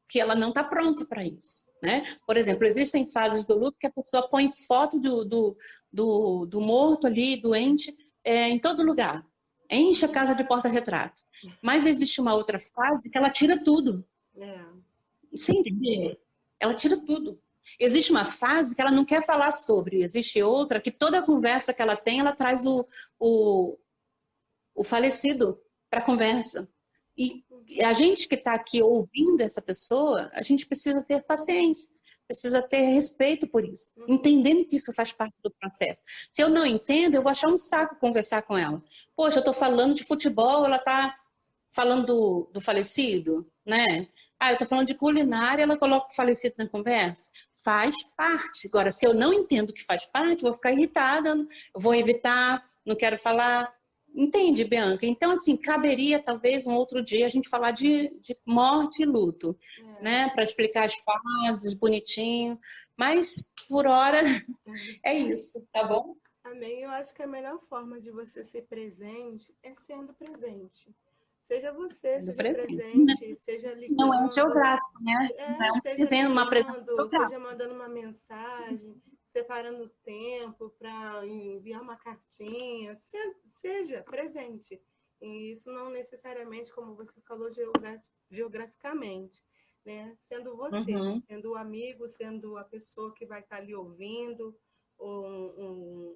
que ela não está pronta para isso. Né? Por exemplo, existem fases do luto que a pessoa põe foto do morto ali, doente, em todo lugar. Enche a casa de porta-retrato. Mas existe uma outra fase que ela tira tudo. Sem entender? Ela tira tudo. Existe uma fase que ela não quer falar sobre. Existe outra que toda conversa que ela tem, ela traz o falecido para a conversa. E a gente que está aqui ouvindo essa pessoa, a gente precisa ter paciência, precisa ter respeito por isso, entendendo que isso faz parte do processo. Se eu não entendo, eu vou achar um saco conversar com ela. Poxa, eu estou falando de futebol, ela está falando do falecido, né? Ah, eu estou falando de culinária, ela coloca o falecido na conversa. Faz parte. Agora, se eu não entendo que faz parte, eu vou ficar irritada, eu vou evitar, não quero falar. Entende, Bianca? Então, assim, caberia talvez um outro dia a gente falar de morte e luto, né? Para explicar as fases bonitinho. Mas, por hora, é isso, tá bom? Amém. Eu acho que a melhor forma de você ser presente é sendo presente. Seja você, seja presente, seja ligando. Não é um geográfico, né? Seja ligando, seja mandando uma mensagem, separando tempo para enviar uma cartinha, seja presente. E isso não necessariamente, como você falou, geograficamente, né? Sendo você, sendo o amigo, sendo a pessoa que vai estar ali ouvindo, ou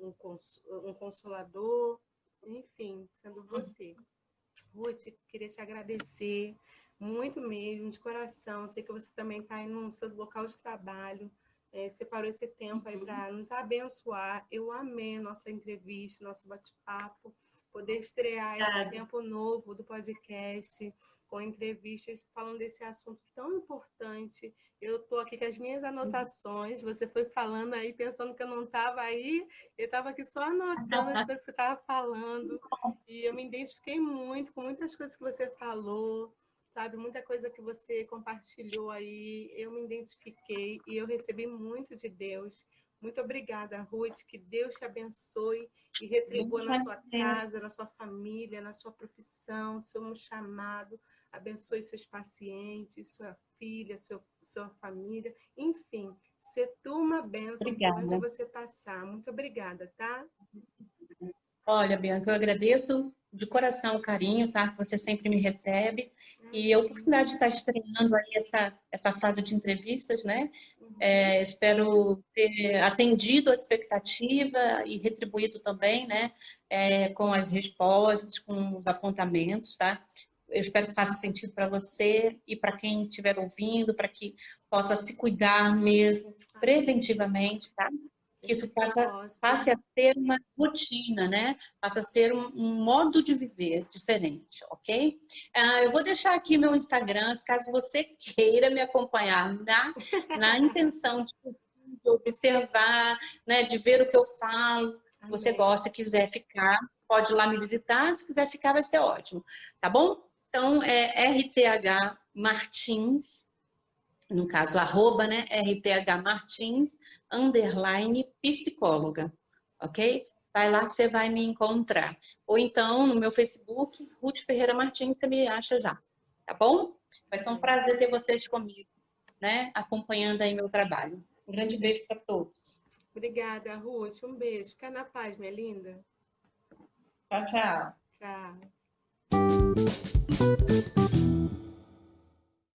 um consolador, enfim, sendo você. Ruth, queria te agradecer muito mesmo, de coração. Sei que você também está aí no seu local de trabalho, separou esse tempo aí para nos abençoar. Eu amei a nossa entrevista, nosso bate-papo, poder estrear esse tempo novo do podcast, com entrevistas falando desse assunto tão importante. Eu estou aqui com as minhas anotações, você foi falando aí, pensando que eu não estava aí, eu estava aqui só anotando as coisas que você estava falando, e eu me identifiquei muito com muitas coisas que você falou, sabe? Muita coisa que você compartilhou aí, eu me identifiquei e eu recebi muito de Deus. Muito obrigada, Ruth, que Deus te abençoe e retribua na sua casa, na sua família, na sua profissão, seu chamado. Abençoe seus pacientes, sua filha, sua família, enfim, ser tu uma bênção por onde você passar. Muito obrigada, tá? Olha, Bianca, eu agradeço de coração o carinho, tá? Que você sempre me recebe. E a oportunidade de estar estreando aí essa fase de entrevistas, né? Espero ter atendido a expectativa e retribuído também, né, com as respostas, com os apontamentos, tá? Eu espero que faça sentido para você e para quem estiver ouvindo, para que possa se cuidar mesmo, preventivamente, tá? Que isso passe a ser uma rotina, né? Passa a ser um modo de viver diferente, ok? Eu vou deixar aqui meu Instagram, caso você queira me acompanhar na intenção de observar, né? De ver o que eu falo. Se você gosta, quiser ficar, pode ir lá me visitar. Se quiser ficar, vai ser ótimo, tá bom? Então, é RTH Martins, no caso, @ né? RTH Martins, _psicóloga, ok? Vai lá que você vai me encontrar. Ou então, no meu Facebook, Ruth Ferreira Martins, você me acha já, tá bom? Vai ser um prazer ter vocês comigo, né? Acompanhando aí meu trabalho. Um grande beijo para todos. Obrigada, Ruth. Um beijo. Fica na paz, minha linda. Tchau, tchau. Tchau.